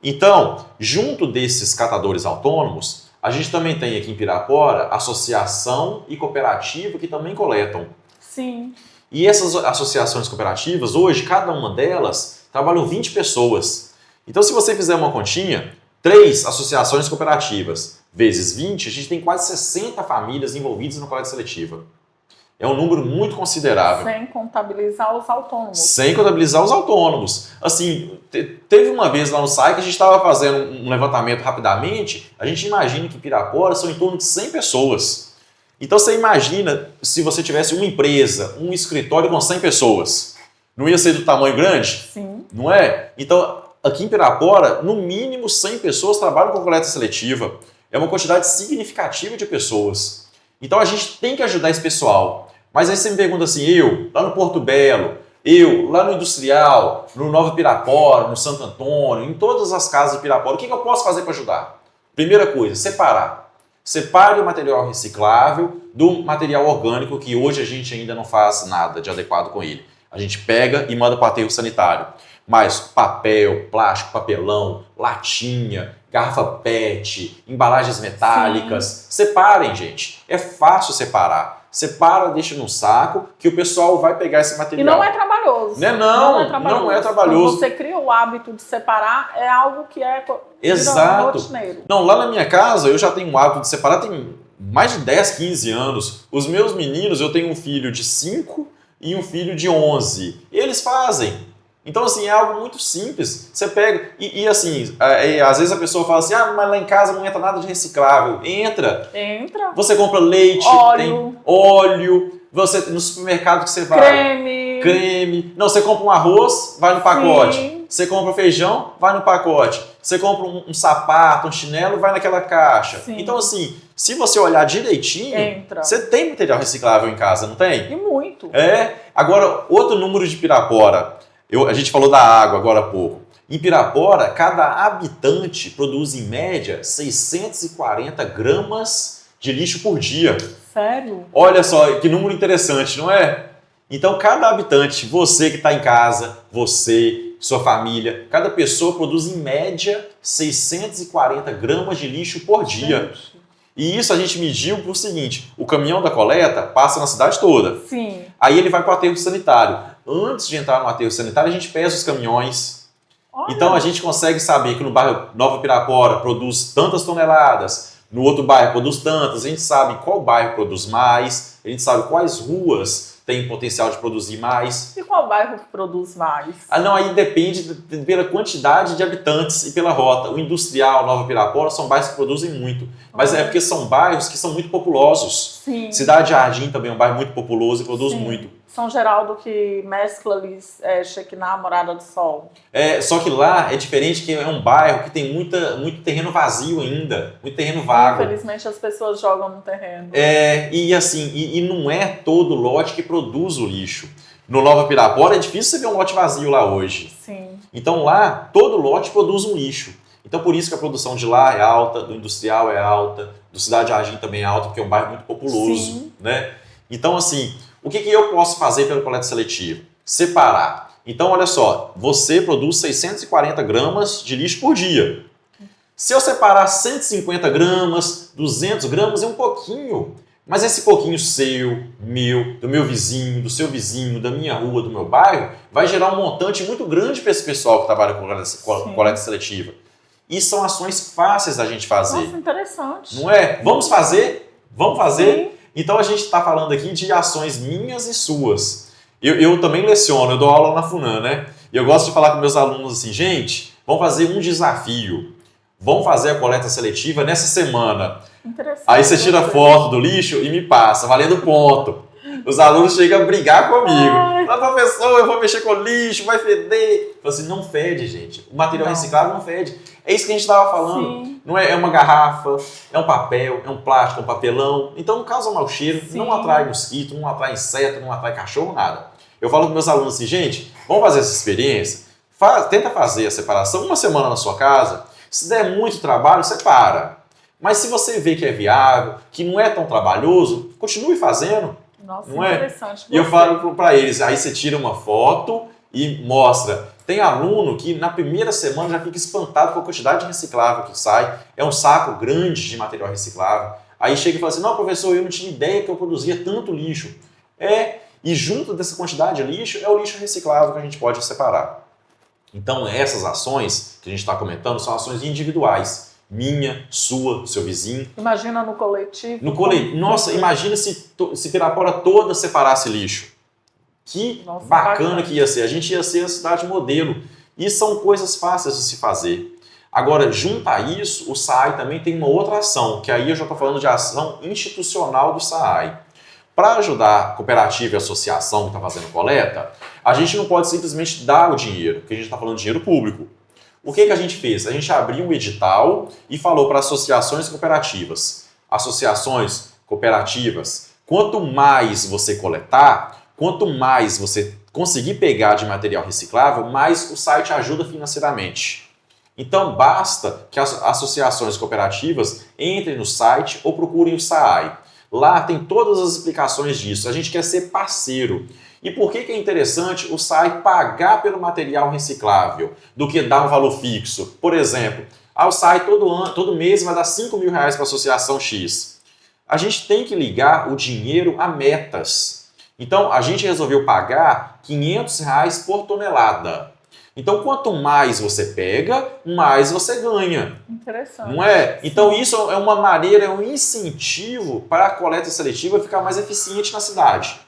Então, junto desses catadores autônomos, A gente também tem aqui em Pirapora associação e cooperativa que também coletam. Sim. E essas associações cooperativas, hoje, cada uma delas trabalham 20 pessoas. Então, se você fizer uma continha, 3 associações cooperativas vezes 20, a gente tem quase 60 famílias envolvidas na coleta seletiva. É um número muito considerável. Sem contabilizar os autônomos. Sem contabilizar os autônomos. Assim, teve uma vez lá no site que a gente estava fazendo um levantamento rapidamente, a gente imagina que em Pirapora são em torno de 100 pessoas. Então você imagina se você tivesse uma empresa, um escritório com 100 pessoas. Não ia ser do tamanho grande? Sim. Não é? Então, aqui em Pirapora, no mínimo 100 pessoas trabalham com coleta seletiva. É uma quantidade significativa de pessoas. Então a gente tem que ajudar esse pessoal. Mas aí você me pergunta assim, eu, lá no Porto Belo, eu, lá no Industrial, no Nova Pirapora, no Santo Antônio, em todas as casas de Pirapora, o que eu posso fazer para ajudar? Primeira coisa, separar. Separe o material reciclável do material orgânico, que hoje a gente ainda não faz nada de adequado com ele. A gente pega e manda para o aterro sanitário. Mas papel, plástico, papelão, latinha, garrafa PET, embalagens metálicas, separem, gente. É fácil separar. Separa, deixa num saco, que o pessoal vai pegar esse material. E não é trabalhoso. Não é trabalhoso. Quando você cria o hábito de separar, é algo que é exato. Rotineiro. Não, lá na minha casa, eu já tenho o hábito de separar, tem mais de 10, 15 anos. Os meus meninos, eu tenho um filho de 5 e um filho de 11. Eles fazem. Então, assim, é algo muito simples. Você pega e assim, às vezes a pessoa fala assim, mas lá em casa não entra nada de reciclável. Entra. Você compra leite, tem óleo. Você, no supermercado que você vai... Creme. Não, você compra um arroz, vai no pacote. Sim. Você compra feijão, vai no pacote. Você compra um sapato, um chinelo, vai naquela caixa. Sim. Então, assim, se você olhar direitinho, você tem material reciclável em casa, não tem? E muito. Agora, outro número de Pirapora... A gente falou da água agora há pouco. Em Pirapora, cada habitante produz, em média, 640 gramas de lixo por dia. Sério? Olha só, que número interessante, não é? Então, cada habitante, você que está em casa, você, sua família, cada pessoa produz, em média, 640 gramas de lixo por dia. Gente. E isso a gente mediu por seguinte, o caminhão da coleta passa na cidade toda. Sim. Aí ele vai para o aterro sanitário. Antes de entrar no aterro sanitário, a gente pesa os caminhões. Olha. Então a gente consegue saber que no bairro Nova Pirapora produz tantas toneladas, no outro bairro produz tantas, a gente sabe qual bairro produz mais, a gente sabe quais ruas têm potencial de produzir mais. E qual bairro que produz mais? Não, aí depende pela quantidade de habitantes e pela rota. O Industrial, Nova Pirapora, são bairros que produzem muito. Mas é porque são bairros que são muito populosos. Sim. Cidade Jardim também é um bairro muito populoso e produz muito. São Geraldo que mescla ali Shekinah, Morada do Sol. Só que lá é diferente, que é um bairro que tem muito terreno vazio ainda, muito terreno vago. Infelizmente as pessoas jogam no terreno. E assim, e não é todo lote que produz o lixo. No Nova Pirapora é difícil você ver um lote vazio lá hoje. Sim. Então lá, todo lote produz um lixo. Então por isso que a produção de lá é alta, do Industrial é alta, do Cidade Jardim também é alta, porque é um bairro muito populoso. Sim. Né? Então assim, o que eu posso fazer pela coleta seletiva? Separar. Então olha só, você produz 640 gramas de lixo por dia. Se eu separar 150 gramas, 200 gramas é um pouquinho. Mas esse pouquinho seu, meu, do meu vizinho, do seu vizinho, da minha rua, do meu bairro, vai gerar um montante muito grande para esse pessoal que trabalha com coleta seletiva. E são ações fáceis da gente fazer. Nossa, interessante. Não é? Vamos fazer? Vamos fazer? Sim. Então a gente está falando aqui de ações minhas e suas. Eu também leciono, eu dou aula na FUNAM, né? E eu gosto de falar com meus alunos assim, gente, vamos fazer um desafio. Vamos fazer a coleta seletiva nessa semana. Interessante. Aí você tira foto do lixo e me passa, valendo ponto. Os alunos chegam a brigar comigo. Ah, professor, eu vou mexer com lixo, vai feder. Eu falo assim, não fede, gente. O material reciclável não fede. É isso que a gente estava falando. Sim. Não é uma garrafa, é um papel, é um plástico, é um papelão. Então não causa mau cheiro, Sim. não atrai mosquito, não atrai inseto, não atrai cachorro, nada. Eu falo com meus alunos assim, gente, vamos fazer essa experiência. Tenta fazer a separação uma semana na sua casa. Se der muito trabalho, você para. Mas se você vê que é viável, que não é tão trabalhoso, continue fazendo. Nossa, não interessante. E eu falo para eles, aí você tira uma foto e mostra Tem aluno que na primeira semana já fica espantado com a quantidade de reciclável que sai. É um saco grande de material reciclável. Aí chega e fala assim, não, professor, eu não tinha ideia que eu produzia tanto lixo. E junto dessa quantidade de lixo, é o lixo reciclável que a gente pode separar. Então, essas ações que a gente está comentando são ações individuais. Minha, sua, seu vizinho. Imagina no coletivo. Nossa, imagina se Pirapora toda separasse lixo. Que bacana que ia ser. A gente ia ser a cidade modelo. E são coisas fáceis de se fazer. Agora, junto a isso, o SAAI também tem uma outra ação, que aí eu já estou falando de ação institucional do SAAI. Para ajudar a cooperativa e a associação que está fazendo coleta, a gente não pode simplesmente dar o dinheiro, porque a gente está falando de dinheiro público. O que a gente fez? A gente abriu um edital e falou para associações cooperativas. Associações cooperativas, quanto mais você coletar, quanto mais você conseguir pegar de material reciclável, mais o site ajuda financeiramente. Então, basta que as associações cooperativas entrem no site ou procurem o SAAI. Lá tem todas as explicações disso. A gente quer ser parceiro. E por que é interessante o SAAI pagar pelo material reciclável do que dar um valor fixo? Por exemplo, o SAAI todo mês vai dar R$5.000 para a associação X. A gente tem que ligar o dinheiro a metas. Então, a gente resolveu pagar R$500 por tonelada. Então, quanto mais você pega, mais você ganha. Interessante. Não é? Então, isso é uma maneira, é um incentivo para a coleta seletiva ficar mais eficiente na cidade.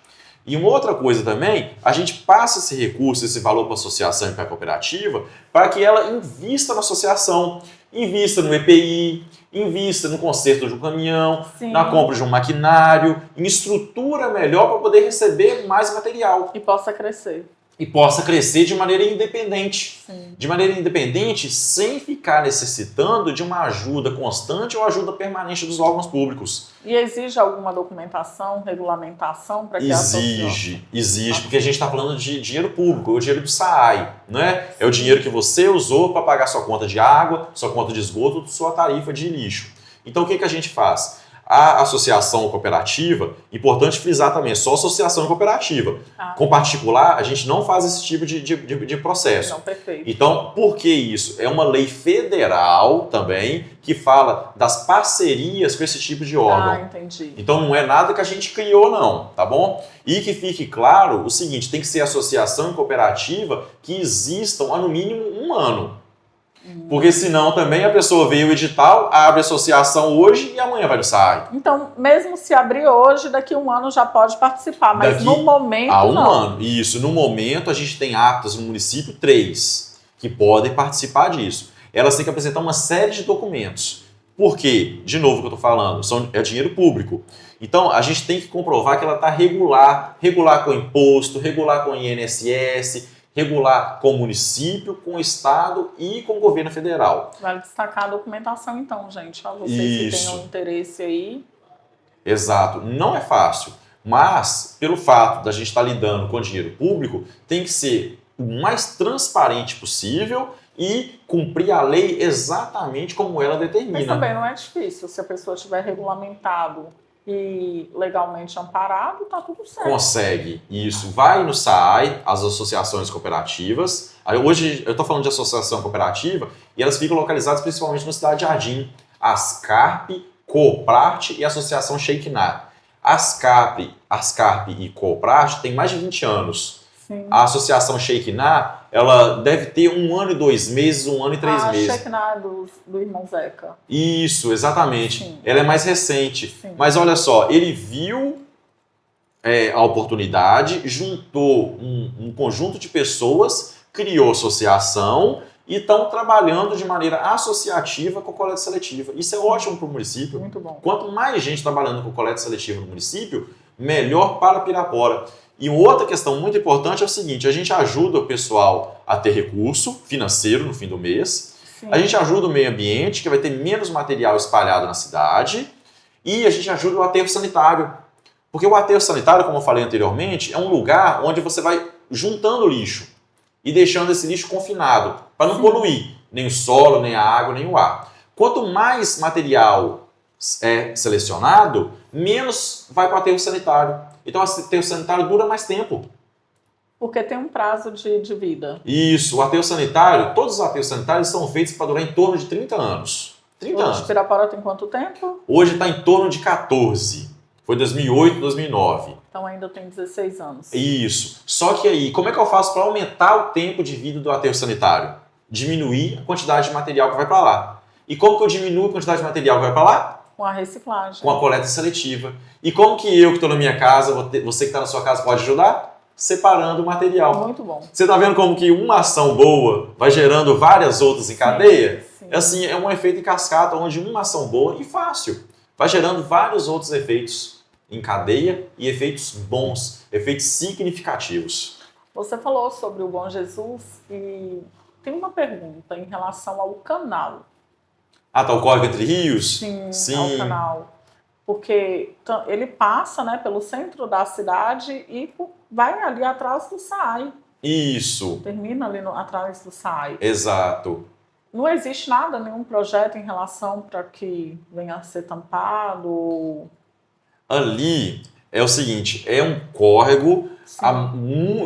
E uma outra coisa também, a gente passa esse recurso, esse valor para a associação e para a cooperativa, para que ela invista na associação, invista no EPI, invista no conserto de um caminhão, Sim. na compra de um maquinário, em estrutura melhor para poder receber mais material. E possa crescer. E possa crescer de maneira independente. Sim. De maneira independente, sem ficar necessitando de uma ajuda constante ou ajuda permanente dos órgãos públicos. E exige alguma documentação, regulamentação para que Exige, porque a gente está falando de dinheiro público, o dinheiro do SAAI, não é? É o dinheiro que você usou para pagar sua conta de água, sua conta de esgoto, sua tarifa de lixo. Então o que a gente faz? A associação cooperativa, importante frisar também, é só associação cooperativa. Com particular, a gente não faz esse tipo de processo. Não, perfeito. Então, por que isso? É uma lei federal também que fala das parcerias com esse tipo de órgão. Entendi. Então, não é nada que a gente criou, não, tá bom? E que fique claro o seguinte, tem que ser associação e cooperativa que existam há no mínimo 1 ano. Porque senão também a pessoa vê o edital, abre a associação hoje e amanhã vai no SAAI. Então, mesmo se abrir hoje, daqui a 1 ano já pode participar, mas no momento há 1 não. ano, isso. No momento a gente tem aptas no município 3 que podem participar disso. Elas têm que apresentar uma série de documentos. Por quê? De novo o que eu estou falando, é dinheiro público. Então a gente tem que comprovar que ela está regular com o imposto, regular com o INSS, regular com o município, com o estado e com o governo federal. Vale destacar a documentação então, gente. Vocês que tenham interesse aí. Exato. Não é fácil, mas pelo fato da gente estar lidando com dinheiro público, tem que ser o mais transparente possível e cumprir a lei exatamente como ela determina. Mas também não é difícil. Se a pessoa tiver regulamentado e legalmente amparado, tá tudo certo. Consegue, isso. Vai no SAAI, as associações cooperativas. Hoje eu estou falando de associação cooperativa e elas ficam localizadas principalmente na cidade de Jardim. Ascarp, Cooprat e a Associação Sheikná. Ascarp e Cooprat têm mais de 20 anos. Sim. A Associação Sheikná, ela deve ter 1 ano e 2 meses, 1 ano e 3 meses. A Sheikná do irmão Zeca. Isso, exatamente. Sim. Ela é mais recente. Sim. Mas olha só, ele viu a oportunidade, juntou um conjunto de pessoas, criou associação e estão trabalhando de maneira associativa com a coleta seletiva. Isso é ótimo para o município. Muito bom. Quanto mais gente trabalhando com coleta seletiva no município, melhor para Pirapora. E outra questão muito importante é o seguinte, a gente ajuda o pessoal a ter recurso financeiro no fim do mês, Sim. A gente ajuda o meio ambiente, que vai ter menos material espalhado na cidade, e a gente ajuda o aterro sanitário. Porque o aterro sanitário, como eu falei anteriormente, é um lugar onde você vai juntando lixo e deixando esse lixo confinado, para não poluir nem o solo, nem a água, nem o ar. Quanto mais material é selecionado, menos vai para o aterro sanitário. Então o aterro sanitário dura mais tempo. Porque tem um prazo de vida. Isso, o aterro sanitário, todos os aterros sanitários são feitos para durar em torno de 30 anos. 30 Hoje, anos. Pirapora tem quanto tempo? Hoje está em torno de 14. Foi 2008, 2009. Então ainda tem 16 anos. Isso. Só que aí, como é que eu faço para aumentar o tempo de vida do aterro sanitário? Diminuir a quantidade de material que vai para lá. E como que eu diminuo a quantidade de material que vai para lá? Com a reciclagem. Com a coleta seletiva. E como que eu que estou na minha casa, você que está na sua casa pode ajudar? Separando o material. Muito bom. Você está vendo como que uma ação boa vai gerando várias outras em cadeia? Sim. Assim, é um efeito em cascata, onde uma ação boa e fácil vai gerando vários outros efeitos em cadeia e efeitos bons, efeitos significativos. Você falou sobre o Bom Jesus e tem uma pergunta em relação ao canal. Ah, tá o Córrego Entre Rios? Sim. Ao canal. Porque ele passa, né, pelo centro da cidade e vai ali atrás do SAAI. Isso. Termina ali atrás do SAAI. Exato. Não existe nada, nenhum projeto em relação para que venha a ser tampado? Ali é o seguinte, é um córrego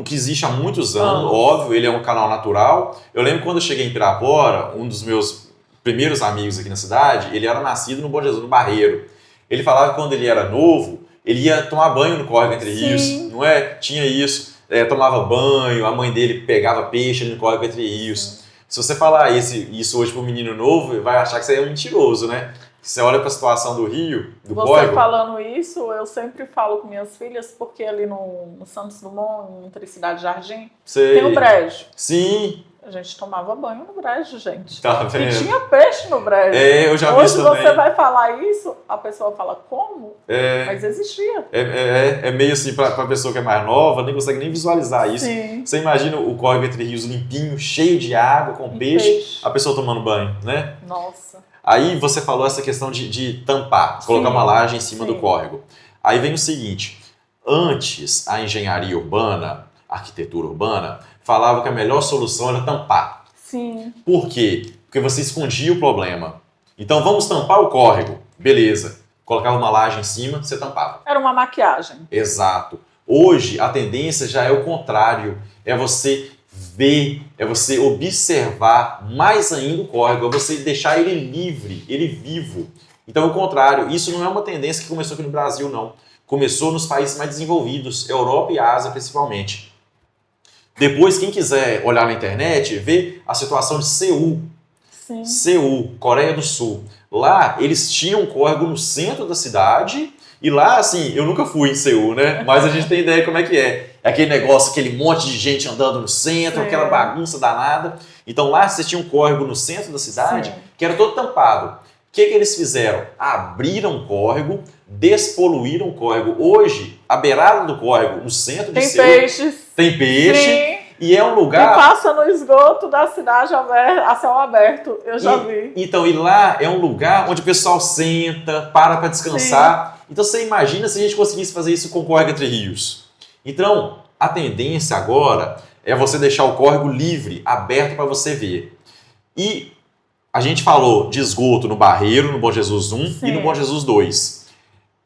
que existe há muitos anos, óbvio, ele é um canal natural. Eu lembro quando eu cheguei em Pirapora, um dos meus primeiros amigos aqui na cidade, ele era nascido no Bom Jesus, no Barreiro. Ele falava que quando ele era novo, ele ia tomar banho no Córrego Entre Rios, não é? Tinha isso, tomava banho, a mãe dele pegava peixe no Córrego Entre Rios. Sim. Se você falar isso hoje para um menino novo, vai achar que você é um mentiroso, né? Você olha para a situação do rio, do córrego... Você falando isso, eu sempre falo com minhas filhas, porque ali no Santos Dumont, entre Cidade e Jardim, tem o brejo. Sim. A gente tomava banho no brejo, gente. Tá vendo? E tinha peixe no brejo. Eu já vi isso também. Hoje você vai falar isso, a pessoa fala, como? Mas existia. É meio assim, para a pessoa que é mais nova, nem consegue nem visualizar isso. Sim. Você imagina o Córrego Entre Rios limpinho, cheio de água, com peixe, a pessoa tomando banho, né? Nossa. Aí você falou essa questão de tampar, colocar uma laje em cima do córrego. Aí vem o seguinte, antes a engenharia urbana, a arquitetura urbana, falava que a melhor solução era tampar. Sim. Por quê? Porque você escondia o problema. Então vamos tampar o córrego. Beleza. Colocava uma laje em cima, você tampava. Era uma maquiagem. Exato. Hoje a tendência já é o contrário. É você ver, é você observar mais ainda o córrego, é você deixar ele livre, ele vivo. Então é o contrário. Isso não é uma tendência que começou aqui no Brasil, não. Começou nos países mais desenvolvidos, Europa e Ásia principalmente. Depois, quem quiser olhar na internet, vê a situação de Seul. Sim. Seul, Coreia do Sul. Lá, eles tinham um córrego no centro da cidade. E lá, assim, eu nunca fui em Seul, né? Mas a gente tem ideia de como é que é. É aquele negócio, aquele monte de gente andando no centro, aquela bagunça danada. Então lá, você tinha um córrego no centro da cidade, que era todo tampado. O que eles fizeram? Abriram o córrego, despoluíram o córrego. Hoje, a beirada do córrego, no centro de Seul... Tem peixe. Sim. E é um lugar... E passa no esgoto da cidade a céu aberto. Eu já vi. Então, e lá é um lugar onde o pessoal senta, para descansar. Sim. Então, você imagina se a gente conseguisse fazer isso com o Córrego Entre Rios. Então, a tendência agora é você deixar o córrego livre, aberto para você ver. E a gente falou de esgoto no Barreiro, no Bom Jesus 1 e no Bom Jesus 2.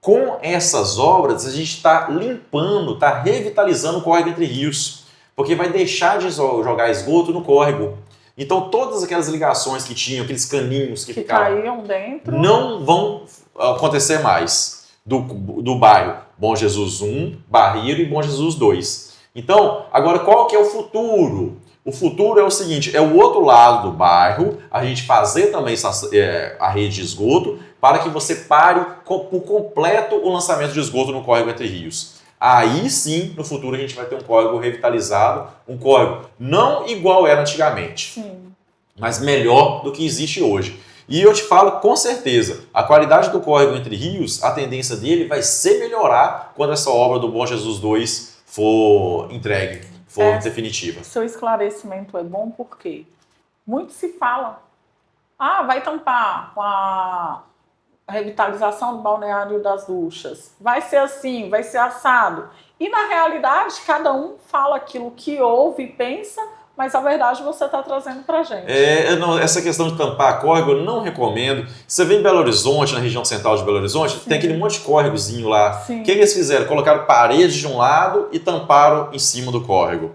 Com essas obras, a gente está limpando, está revitalizando o Córrego Entre Rios, porque vai deixar de jogar esgoto no córrego. Então, todas aquelas ligações que tinham, aqueles caninhos que caíam dentro, não vão acontecer mais do bairro Bom Jesus 1, Barreiro e Bom Jesus 2. Então, agora qual que é o futuro? O futuro é o seguinte, é o outro lado do bairro, a gente fazer também a rede de esgoto, para que você pare por completo o lançamento de esgoto no Córrego Entre Rios. Aí sim, no futuro, a gente vai ter um córrego revitalizado, um córrego não igual era antigamente, mas melhor do que existe hoje. E eu te falo com certeza, a qualidade do Córrego Entre Rios, a tendência dele vai ser melhorar quando essa obra do Bom Jesus 2 for entregue, for definitiva. Seu esclarecimento é bom porque muito se fala, vai tampar com a revitalização do balneário das Duchas, vai ser assim, vai ser assado. E na realidade, cada um fala aquilo que ouve e pensa, mas a verdade você está trazendo para a gente. Essa questão de tampar córrego eu não recomendo. Você vem em Belo Horizonte, na região central de Belo Horizonte, tem aquele monte de córregozinho lá. O que eles fizeram? Colocaram parede de um lado e tamparam em cima do córrego.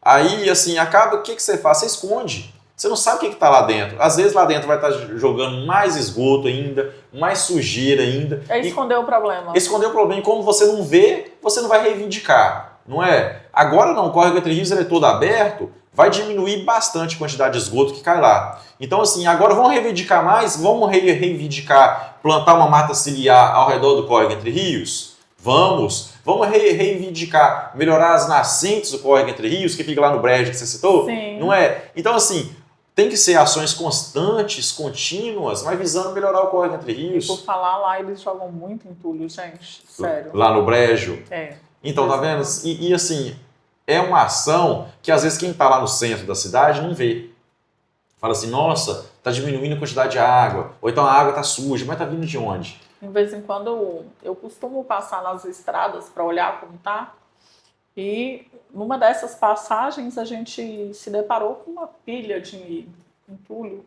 Aí, assim, acaba, o que você faz? Você esconde. Você não sabe o que está lá dentro. Às vezes lá dentro vai estar jogando mais esgoto ainda, mais sujeira ainda. É esconder o problema. Esconder o problema. E como você não vê, você não vai reivindicar, não é? Agora não, o Córrego Entre Rios ele é todo aberto, vai diminuir bastante a quantidade de esgoto que cai lá. Então, assim, agora vamos reivindicar mais? Vamos reivindicar plantar uma mata ciliar ao redor do Córrego Entre Rios? Vamos reivindicar, melhorar as nascentes do Córrego Entre Rios, que fica lá no brejo que você citou? Sim. Não é? Então, assim, tem que ser ações constantes, contínuas, mas visando melhorar o Córrego Entre Rios. E por falar lá, eles jogam muito entulho, gente. Sério. Lá no brejo. É. Então, tá vendo? E assim, é uma ação que às vezes quem está lá no centro da cidade não vê. Fala assim, nossa, tá diminuindo a quantidade de água. Ou então a água tá suja, mas tá vindo de onde? De vez em quando eu costumo passar nas estradas para olhar como tá. E numa dessas passagens a gente se deparou com uma pilha de entulho.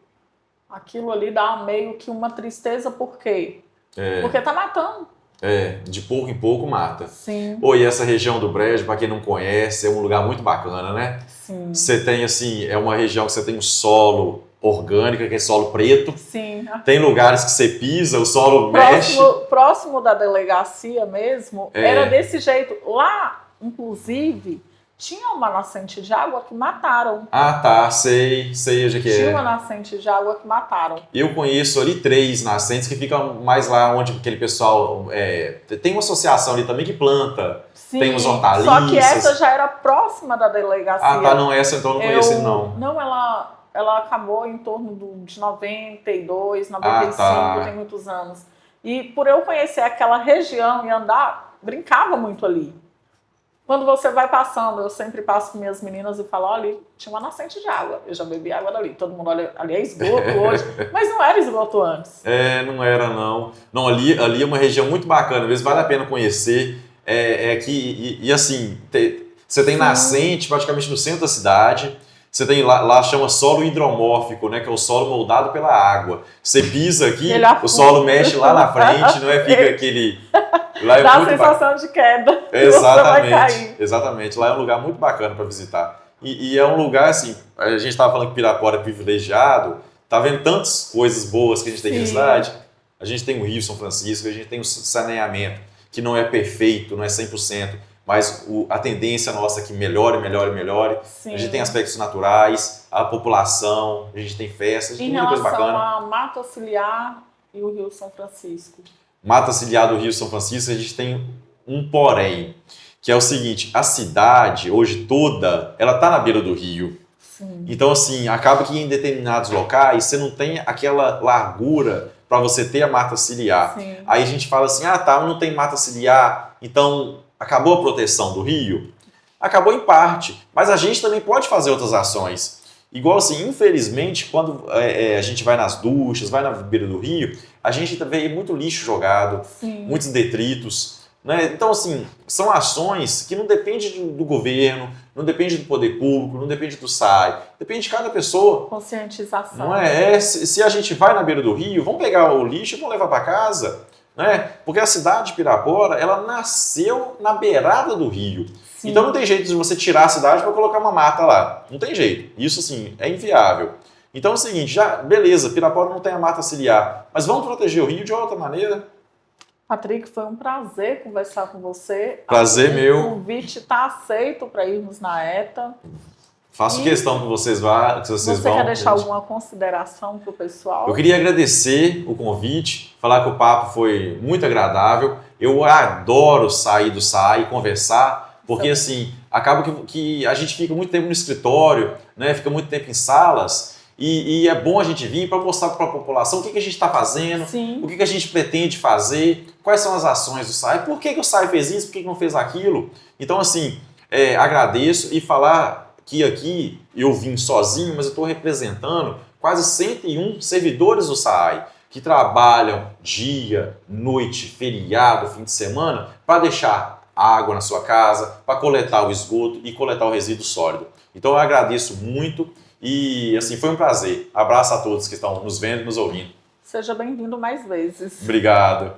Aquilo ali dá meio que uma tristeza, por quê? Porque tá matando. De pouco em pouco mata. Sim. E essa região do Brejo, para quem não conhece, é um lugar muito bacana, né? Sim. Você tem, assim, é uma região que você tem um solo orgânico, que é solo preto. Sim. Tem lugares que você pisa, o solo mexe. Próximo da delegacia mesmo, era desse jeito. Lá, inclusive, tinha uma nascente de água que mataram. Ah, tá, sei onde que é. Tinha uma nascente de água que mataram. Eu conheço ali 3 nascentes que ficam mais lá onde aquele pessoal... tem uma associação ali também que planta. Sim, tem uns hortaliças. Só que essa já era próxima da delegacia. Ah, tá, não, essa então eu não conheço não. Não, ela acabou em torno de 92, 95, tem muitos anos. E por eu conhecer aquela região e andar, brincava muito ali. Quando você vai passando, eu sempre passo com minhas meninas e falo, olha, tinha uma nascente de água, eu já bebi água dali. Todo mundo olha, ali é esgoto hoje, mas não era esgoto antes. Não era não. Não, ali é uma região muito bacana, às vezes vale a pena conhecer. Assim, você tem nascente praticamente no centro da cidade. Você tem lá chama solo hidromórfico, né? Que é o solo moldado pela água. Você pisa aqui, o solo mexe lá na frente, não é? Fica aquele... Lá dá a sensação de queda. Exatamente, exatamente. Lá é um lugar muito bacana para visitar. E é um lugar, assim, a gente estava falando que Pirapora é privilegiado, tá vendo tantas coisas boas que a gente tem aqui na cidade. A gente tem o Rio São Francisco, a gente tem o saneamento, que não é perfeito, não é 100%, mas a tendência nossa é que melhore. Sim. A gente tem aspectos naturais, a população, a gente tem festas, a gente tem muita coisa bacana. Em relação a Mata Ciliar e o Rio São Francisco. Mata Ciliar do Rio São Francisco, a gente tem um porém, que é o seguinte, a cidade, hoje toda, ela está na beira do rio. Sim. Então, assim, acaba que em determinados locais você não tem aquela largura para você ter a mata ciliar. Sim. Aí a gente fala assim, não tem mata ciliar, então acabou a proteção do rio? Acabou em parte, mas a gente também pode fazer outras ações. Igual assim, infelizmente, quando a gente vai nas duchas, vai na beira do rio, a gente vê muito lixo jogado, Sim. muitos detritos. Né? Então, assim, são ações que não dependem do governo, não depende do poder público, não depende do SAI, depende de cada pessoa. Conscientização. Não é? Se a gente vai na beira do rio, vamos pegar o lixo e vamos levar para casa. Né? Porque a cidade de Pirapora, ela nasceu na beirada do rio. Sim. Então não tem jeito de você tirar a cidade para colocar uma mata lá. Não tem jeito. Isso, assim, é inviável. Então é o seguinte, beleza, Pirapora não tem a mata ciliar, mas vamos proteger o rio de outra maneira. Patrick, foi um prazer conversar com você. Prazer meu. O convite está aceito para irmos na ETA. Faço questão que vocês vão. Você quer deixar alguma consideração para o pessoal? Eu queria agradecer o convite, falar que o papo foi muito agradável. Eu adoro sair do SAI, conversar, porque assim, acaba que a gente fica muito tempo no escritório, né? Fica muito tempo em salas. E é bom a gente vir para mostrar para a população o que a gente está fazendo, Sim. o que a gente pretende fazer, quais são as ações do SAI, por que o SAI fez isso, por que não fez aquilo. Então, assim, agradeço e falar que aqui eu vim sozinho, mas eu estou representando quase 101 servidores do SAI que trabalham dia, noite, feriado, fim de semana para deixar água na sua casa, para coletar o esgoto e coletar o resíduo sólido. Então, eu agradeço muito. E assim, foi um prazer. Abraço a todos que estão nos vendo e nos ouvindo. Seja bem-vindo mais vezes. Obrigado.